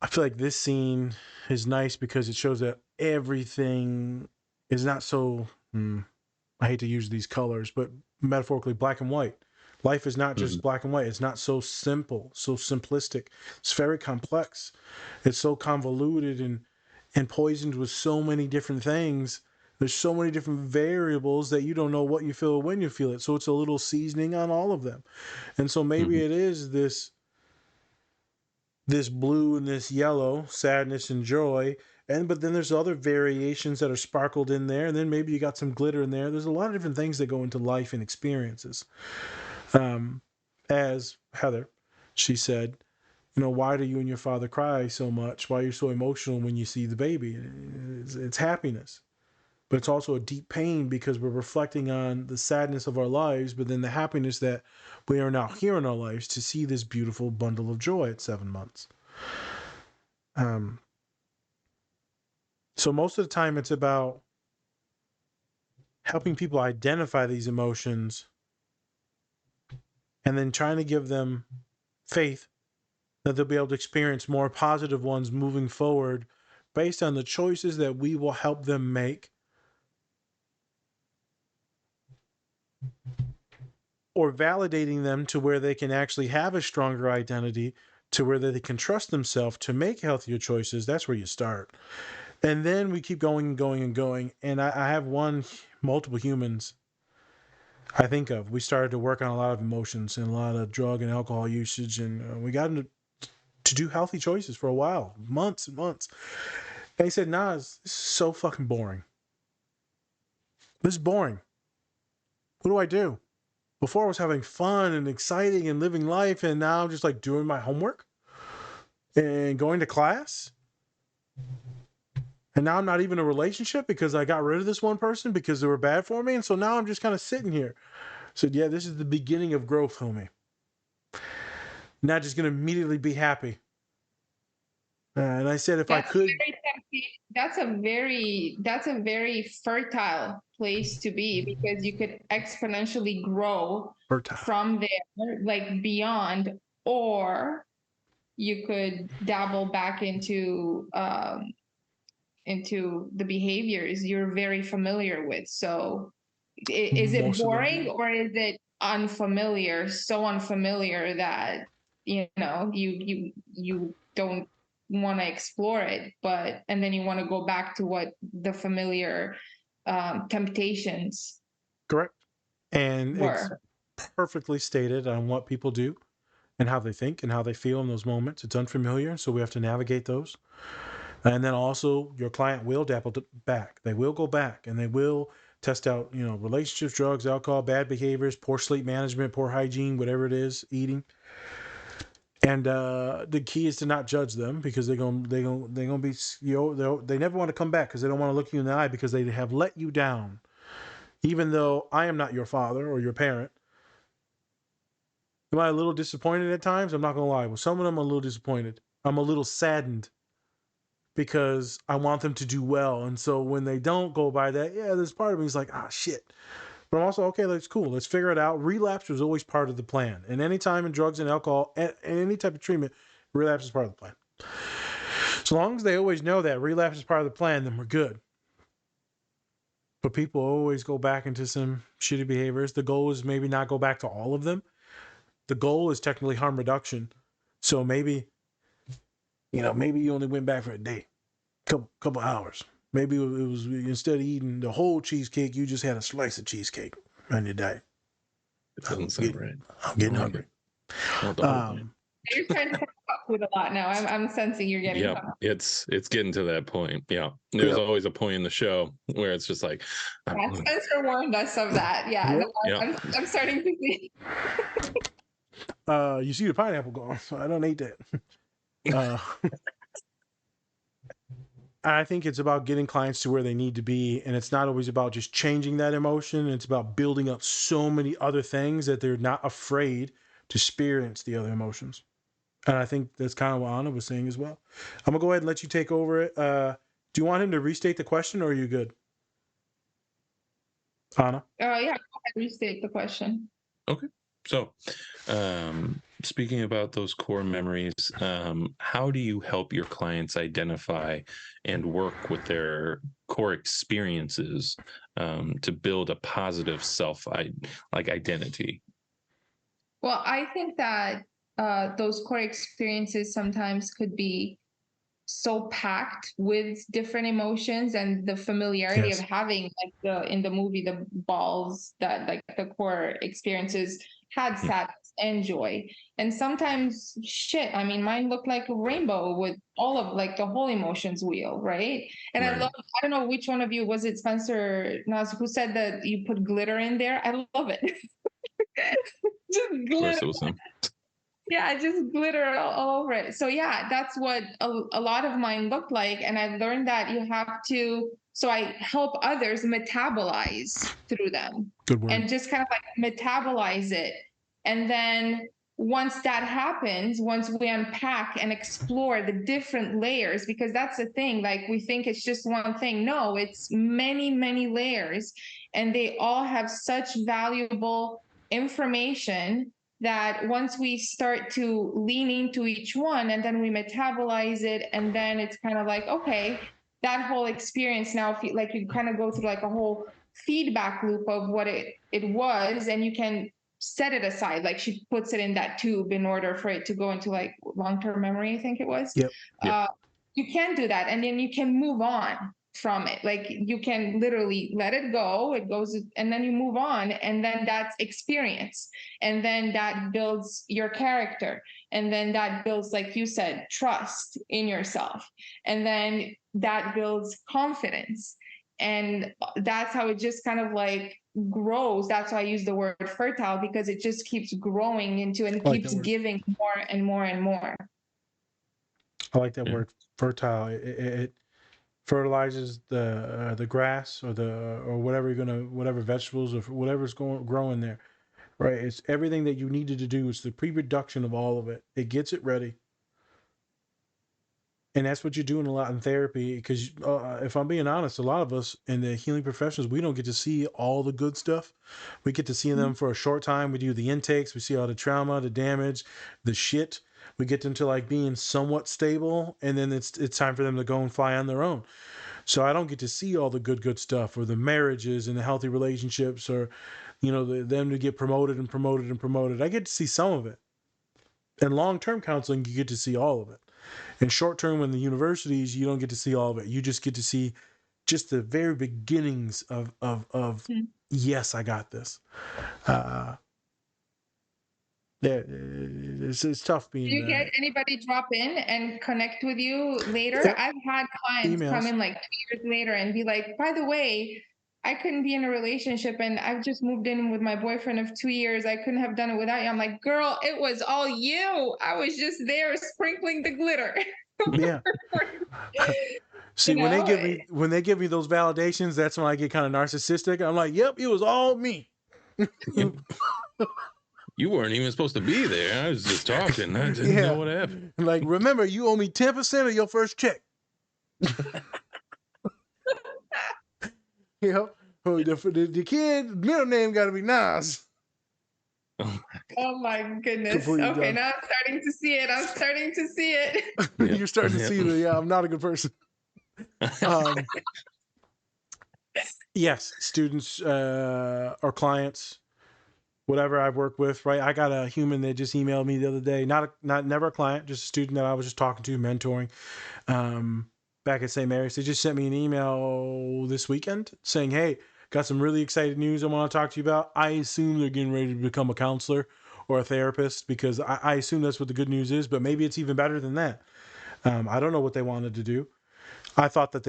I feel like this scene is nice because it shows that everything is not so, I hate to use these colors, but metaphorically black and white. Life is not just black and white. It's not so simple, so simplistic. It's very complex. It's so convoluted and poisoned with so many different things. There's so many different variables that you don't know what you feel when you feel it. So it's a little seasoning on all of them. And so maybe it is this blue and this yellow, sadness and joy. But then there's other variations that are sparkled in there, and then maybe you got some glitter in there. There's a lot of different things that go into life and experiences. As Heather, she said, why do you and your father cry so much? Why are you so emotional when you see the baby? It's happiness. But it's also a deep pain because we're reflecting on the sadness of our lives, but then the happiness that we are now here in our lives to see this beautiful bundle of joy at 7 months. So most of the time it's about helping people identify these emotions and then trying to give them faith that they'll be able to experience more positive ones moving forward based on the choices that we will help them make, or validating them to where they can actually have a stronger identity, to where they can trust themselves to make healthier choices. That's where you start. And then we keep going and going and going. And I have multiple humans I think of. We started to work on a lot of emotions and a lot of drug and alcohol usage. And we got them to do healthy choices for a while, months and months. And he said, nah, this is so fucking boring. This is boring. What do I do? Before I was having fun and exciting and living life, and now I'm just like doing my homework and going to class. And now I'm not even in a relationship because I got rid of this one person because they were bad for me. And so now I'm just kind of sitting here. I said, yeah, this is the beginning of growth, homie. Not just going to immediately be happy. And I said, if I could. That's a very fertile place to be, because you could exponentially grow from there, like beyond, or you could dabble back into the behaviors you're very familiar with. So is it boring, or is it unfamiliar, so unfamiliar that you don't want to explore it, and then you want to go back to what the familiar temptations correct and were. It's perfectly stated on what people do and how they think and how they feel in those moments. It's unfamiliar, so we have to navigate those. And then also your client will dabble back. They will go back and they will test out, relationships, drugs, alcohol, bad behaviors, poor sleep management, poor hygiene, whatever it is, eating. And the key is to not judge them, because they're gonna be, they never want to come back because they don't want to look you in the eye because they have let you down. Even though I am not your father or your parent. Am I a little disappointed at times? I'm not gonna lie. With some of them, I'm a little disappointed. I'm a little saddened because I want them to do well. And so when they don't go by that, there's part of me is like, shit. But I'm also, okay, that's cool. Let's figure it out. Relapse was always part of the plan. And any time in drugs and alcohol and any type of treatment, relapse is part of the plan. So long as they always know that relapse is part of the plan, then we're good. But people always go back into some shitty behaviors. The goal is maybe not go back to all of them. The goal is technically harm reduction. So maybe you only went back for a day, couple hours. Maybe it was, instead of eating the whole cheesecake, you just had a slice of cheesecake on your diet. It doesn't sound right. I'm getting hungry. You're trying to talk about with a lot now. I'm sensing you're getting Yep, pumped. it's getting to that point. Yeah, there's always a point in the show where it's just like, Yeah, Spencer warned us of that. Yeah, Yep. no, I'm starting to see. You see the pineapple gone, so I don't eat that. I think it's about getting clients to where they need to be, and it's not always about just changing that emotion. It's about building up so many other things that they're not afraid to experience the other emotions. And I think that's kind of what Anna was saying as well. I'm gonna go ahead and let you take over it. Do you want him to restate the question, or are you good, Anna? Oh yeah, go ahead, restate the question. Okay. So, speaking about those core memories, how do you help your clients identify and work with their core experiences to build a positive identity? Well, I think that those core experiences sometimes could be so packed with different emotions, and the familiarity of having like in the movie the balls that like the core experiences had sadness and joy, and sometimes shit, I mean, mine looked like a rainbow with all of like the whole emotions wheel, right? And I don't know which one of you was it, Spencer Nas, who said that you put glitter in there. I love it. Just glitter. Yeah, just glitter all over it. So yeah, that's what a lot of mine looked like. And I learned that you have to, so I help others metabolize through them. Good word. And just kind of like metabolize it. And then once that happens, once we unpack and explore the different layers, because that's the thing, like we think it's just one thing. No, it's many, many layers. And they all have such valuable information that once we start to lean into each one and then we metabolize it, and then it's kind of like, okay, that whole experience now, like you kind of go through like a whole feedback loop of what it was, and you can set it aside. Like she puts it in that tube in order for it to go into like long-term memory, I think it was. Yep. You can do that, and then you can move on from it. Like you can literally let it go, it goes, and then you move on, and then that's experience, and then that builds your character, and then that builds, like you said, trust in yourself, and then that builds confidence, and that's how it just kind of like grows. That's why I use the word fertile, because it just keeps growing into and keeps giving more and more and more. I like that word, fertile. It fertilizes the grass or whatever vegetables or whatever's growing there, right? It's everything that you needed to do. It's the pre-production of all of it. It gets it ready, and that's what you're doing a lot in therapy. Because if I'm being honest, a lot of us in the healing professions, we don't get to see all the good stuff. We get to see them for a short time. We do the intakes. We see all the trauma, the damage, the shit. We get them to like being somewhat stable, and then it's time for them to go and fly on their own. So I don't get to see all the good stuff, or the marriages and the healthy relationships, or them to get promoted and promoted and promoted. I get to see some of it. In long-term counseling, you get to see all of it. In short-term, in the universities, you don't get to see all of it. You just get to see just the very beginnings of yes, I got this. It's tough being. Do you get anybody drop in and connect with you later? Yep. I've had clients Emails. come in like 2 years later and be like, by the way, I couldn't be in a relationship and I've just moved in with my boyfriend of 2 years. I couldn't have done it without you. I'm like, girl, it was all you. I was just there sprinkling the glitter. Yeah. See, when they give me those validations, that's when I get kind of narcissistic. I'm like, yep, it was all me. You weren't even supposed to be there. I was just talking. I didn't know what happened. Like, remember, you owe me 10% of your first check. The kid middle name got to be Nas. Oh my goodness. Okay, now I'm starting to see it. You're starting to see that, I'm not a good person. Yes, students or clients, whatever I've worked with, right? I got a human that just emailed me the other day, never a client, just a student that I was just talking to, mentoring, back at St. Mary's. They just sent me an email this weekend saying, hey, got some really exciting news I want to talk to you about. I assume they're getting ready to become a counselor or a therapist, because I assume that's what the good news is, but maybe it's even better than that. I don't know what they wanted to do. I thought that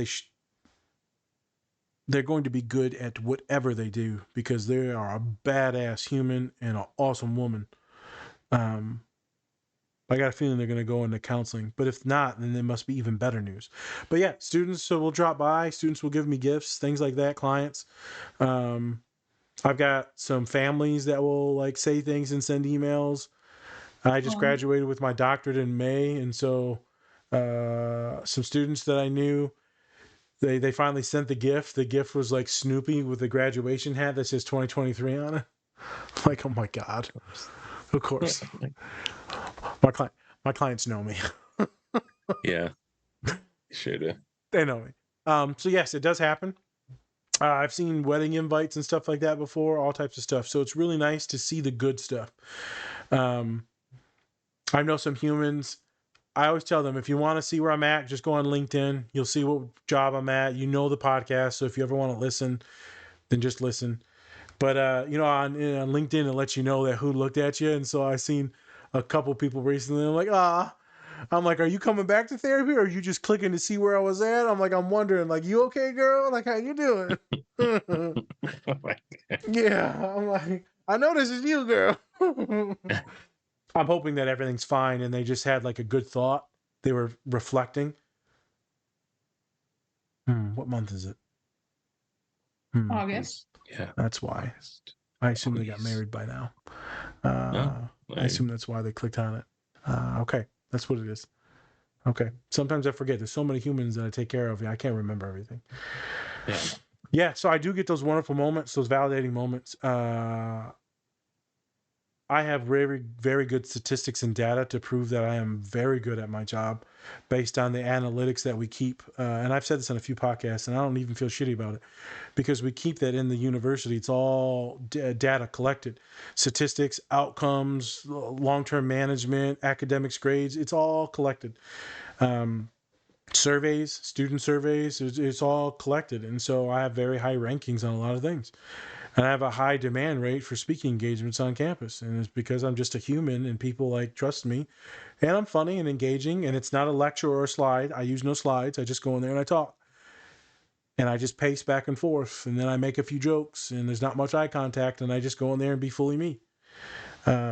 they're going to be good at whatever they do because they are a badass human and an awesome woman. I got a feeling they're going to go into counseling, but if not, then there must be even better news. But yeah, students will drop by. Students will give me gifts, things like that. Clients. I've got some families that will like say things and send emails. I just graduated with my doctorate in May, and so some students that I knew, they finally sent the gift. The gift was like Snoopy with a graduation hat that says 2023 on it. Like, oh my God. Of course. My clients know me. Yeah. Sure do. They know me. So yes, it does happen. I've seen wedding invites and stuff like that before, all types of stuff. So it's really nice to see the good stuff. I know some humans. I always tell them, if you want to see where I'm at, just go on LinkedIn. You'll see what job I'm at. You know the podcast. So if you ever want to listen, then just listen. But, on LinkedIn, it lets you know that who looked at you. And so I've seen a couple people recently. I'm like, are you coming back to therapy or are you just clicking to see where I was at? I'm like, I'm wondering, like, you okay, girl? Like, how you doing? Yeah. I'm like, I know this is you, girl. I'm hoping that everything's fine and they just had like a good thought. They were reflecting. What month is it? August. Yeah. That's why. I assume they got married by now. I assume that's why they clicked on it. Okay. That's what it is. Okay. Sometimes I forget. There's so many humans that I take care of. I can't remember everything. Yeah. Yeah. So I do get those wonderful moments, those validating moments. I have very, very good statistics and data to prove that I am very good at my job based on the analytics that we keep. And I've said this on a few podcasts, and I don't even feel shitty about it because we keep that in the university. It's all data collected, statistics, outcomes, long-term management, academics, grades. It's all collected. Surveys, student surveys, it's all collected. And so I have very high rankings on a lot of things. And I have a high demand rate for speaking engagements on campus. And it's because I'm just a human and people like trust me. And I'm funny and engaging. And it's not a lecture or a slide. I use no slides. I just go in there and I talk. And I just pace back and forth. And then I make a few jokes. And there's not much eye contact. And I just go in there and be fully me. I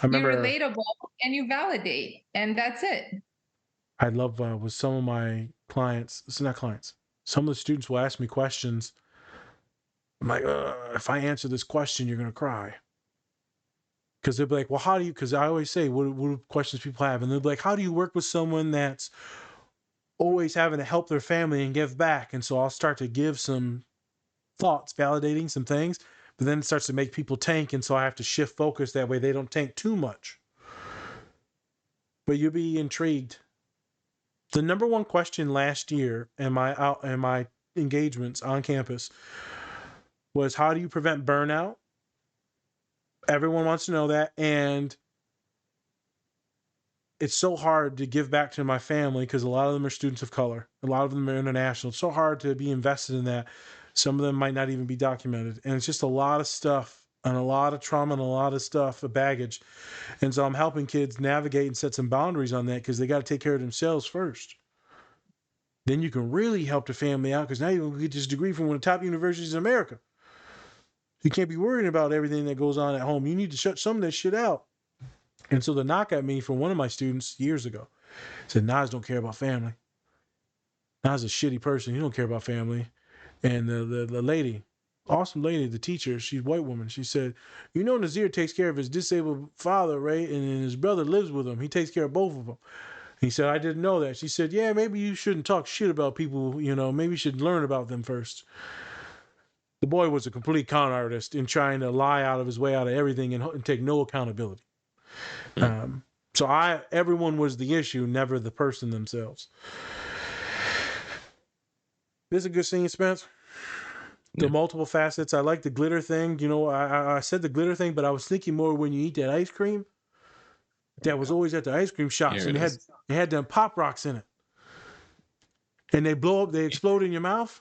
remember You're relatable and you validate. And that's it. I love with some of my clients. It's not clients. Some of the students will ask me questions. I'm like, if I answer this question, you're going to cry. Because they'll be like, well, how do you, because I always say, what questions people have? And they'll be like, how do you work with someone that's always having to help their family and give back? And so I'll start to give some thoughts, validating some things, but then it starts to make people tank. And so I have to shift focus that way they don't tank too much. But you'll be intrigued. The number one question last year in my engagements on campus was, how do you prevent burnout? Everyone wants to know that. And it's so hard to give back to my family because a lot of them are students of color. A lot of them are international. It's so hard to be invested in that. Some of them might not even be documented. And it's just a lot of stuff and a lot of trauma and a lot of stuff, a baggage. And so I'm helping kids navigate and set some boundaries on that because they got to take care of themselves first. Then you can really help the family out because now you're going to get this degree from one of the top universities in America. You can't be worrying about everything that goes on at home. You need to shut some of that shit out. And so the knock at me from one of my students years ago said, Nas don't care about family. Nas a shitty person. He don't care about family. And the lady, awesome lady, the teacher, she's a white woman. She said, you know, Nazir takes care of his disabled father, right? And his brother lives with him. He takes care of both of them. He said, I didn't know that. She said, yeah, maybe you shouldn't talk shit about people. Maybe you should learn about them first. The boy was a complete con artist in trying to lie out of his way out of everything and take no accountability. So everyone was the issue, never the person themselves. This is a good scene, Spence. The multiple facets. I like the glitter thing. I said the glitter thing, but I was thinking more when you eat that ice cream that was always at the ice cream shops, and it had them pop rocks in it. And they blow up, they explode in your mouth.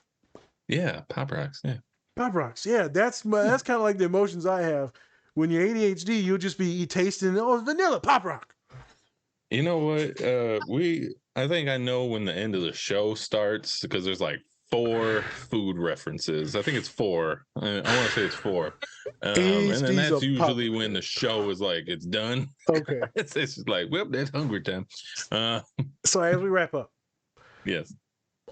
Yeah, pop rocks. Yeah. Pop rocks. Yeah, that's kind of like the emotions I have when you're ADHD, you'll just be tasting vanilla pop rock. You know what? I think I know when the end of the show starts because there's like 4 food references. I think it's 4. I want to say it's 4. And then ADHD's that's a usually pop. when the show is like it's done. Okay. It's just like, well, that's hungry time. So as we wrap up, Yes.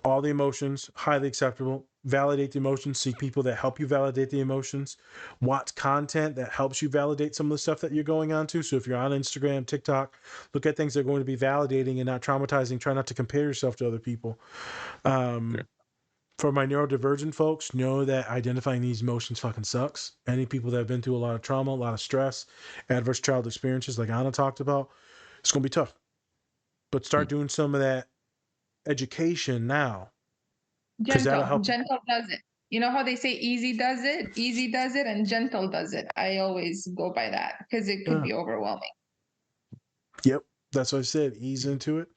all the emotions, highly acceptable. Validate the emotions. Seek people that help you validate the emotions. Watch content that helps you validate some of the stuff that you're going on to. So if you're on Instagram, TikTok, look at things that are going to be validating and not traumatizing. Try not to compare yourself to other people. Sure. For my neurodivergent folks, know that identifying these emotions fucking sucks. Any people that have been through a lot of trauma, a lot of stress, adverse childhood experiences like Anna talked about, it's going to be tough. But start doing some of that education now. Gentle does it. You know how they say easy does it, and gentle does it. I always go by that because it could be overwhelming. Yep, that's what I said. Ease into it.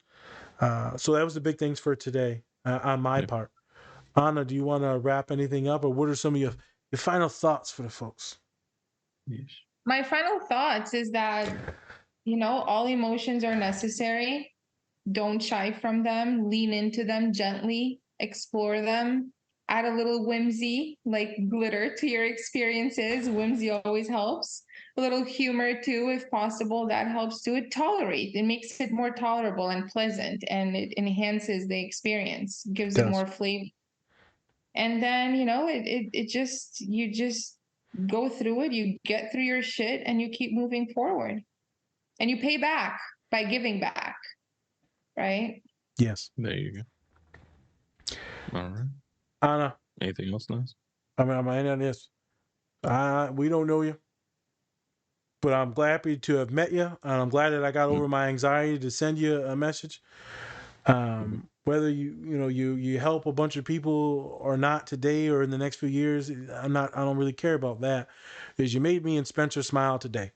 So that was the big things for today on my part. Anna, do you want to wrap anything up, or what are some of your final thoughts for the folks? Yes. My final thoughts is that, all emotions are necessary. Don't shy from them. Lean into them gently. Explore them. Add a little whimsy, like glitter, to your experiences. Whimsy always helps. A little humor too, if possible. That helps too. Tolerate. It makes it more tolerable and pleasant, and it enhances the experience. Gives it more flavor. And then, you just go through it. You get through your shit, and you keep moving forward. And you pay back by giving back. Right? Yes. There you go. All right. Anna. Anything else nice? I'm in on this. We don't know you, but I'm happy to have met you, and I'm glad that I got over my anxiety to send you a message. Whether you help a bunch of people or not today or in the next few years, I don't really care about that. Is you made me and Spencer smile today.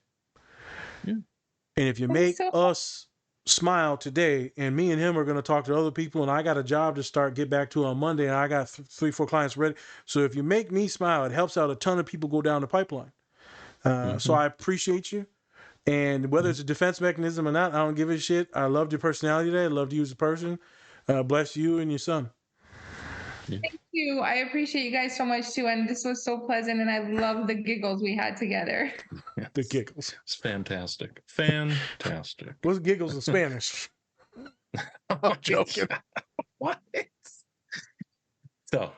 Yeah. And if you make us smile today, and me and him are going to talk to other people, and I got a job to get back to on Monday, and I got 3-4 clients ready. So if you make me smile, it helps out a ton of people go down the pipeline. So I appreciate you. And whether it's a defense mechanism or not, I don't give a shit. I loved your personality today. I loved you as a person. Bless you and your son. Thank you. I appreciate you guys so much too. And this was so pleasant, and I love the giggles we had together. Yes. The giggles. It's fantastic. Fantastic. What's giggles in Spanish? I'm joking. What? So,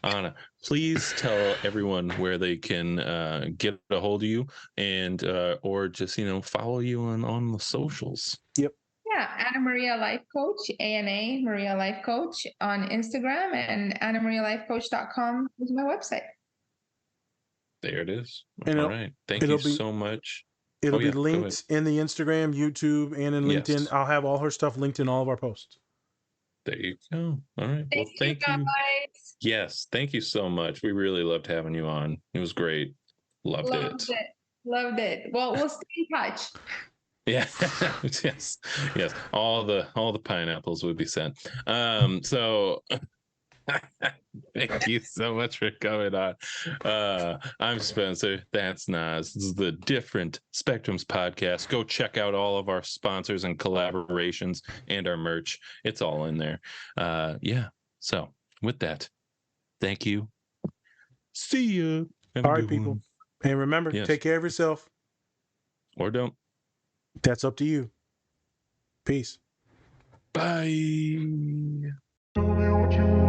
Anna, please tell everyone where they can get a hold of you and or just follow you on the socials. Yep. Yeah, Anna Maria Life Coach, ANA Maria Life Coach on Instagram, and AnnaMariaLifeCoach.com is my website. There it is. And all right. Thank you so much. It'll be linked in the Instagram, YouTube, and in LinkedIn. I'll have all her stuff linked in all of our posts. There you go. All right. Well, thank you. Yes. Thank you so much. We really loved having you on. It was great. Loved it. Well, we'll stay in touch. Yeah. yes. All the pineapples would be sent. So thank you so much for coming on. I'm Spencer. That's Nas. This is the Different Spectrums podcast. Go check out all of our sponsors and collaborations and our merch. It's all in there. Yeah. So with that, thank you. See you. All right, people. And remember, take care of yourself. Or don't. That's up to you. Peace. Bye. Tell me what you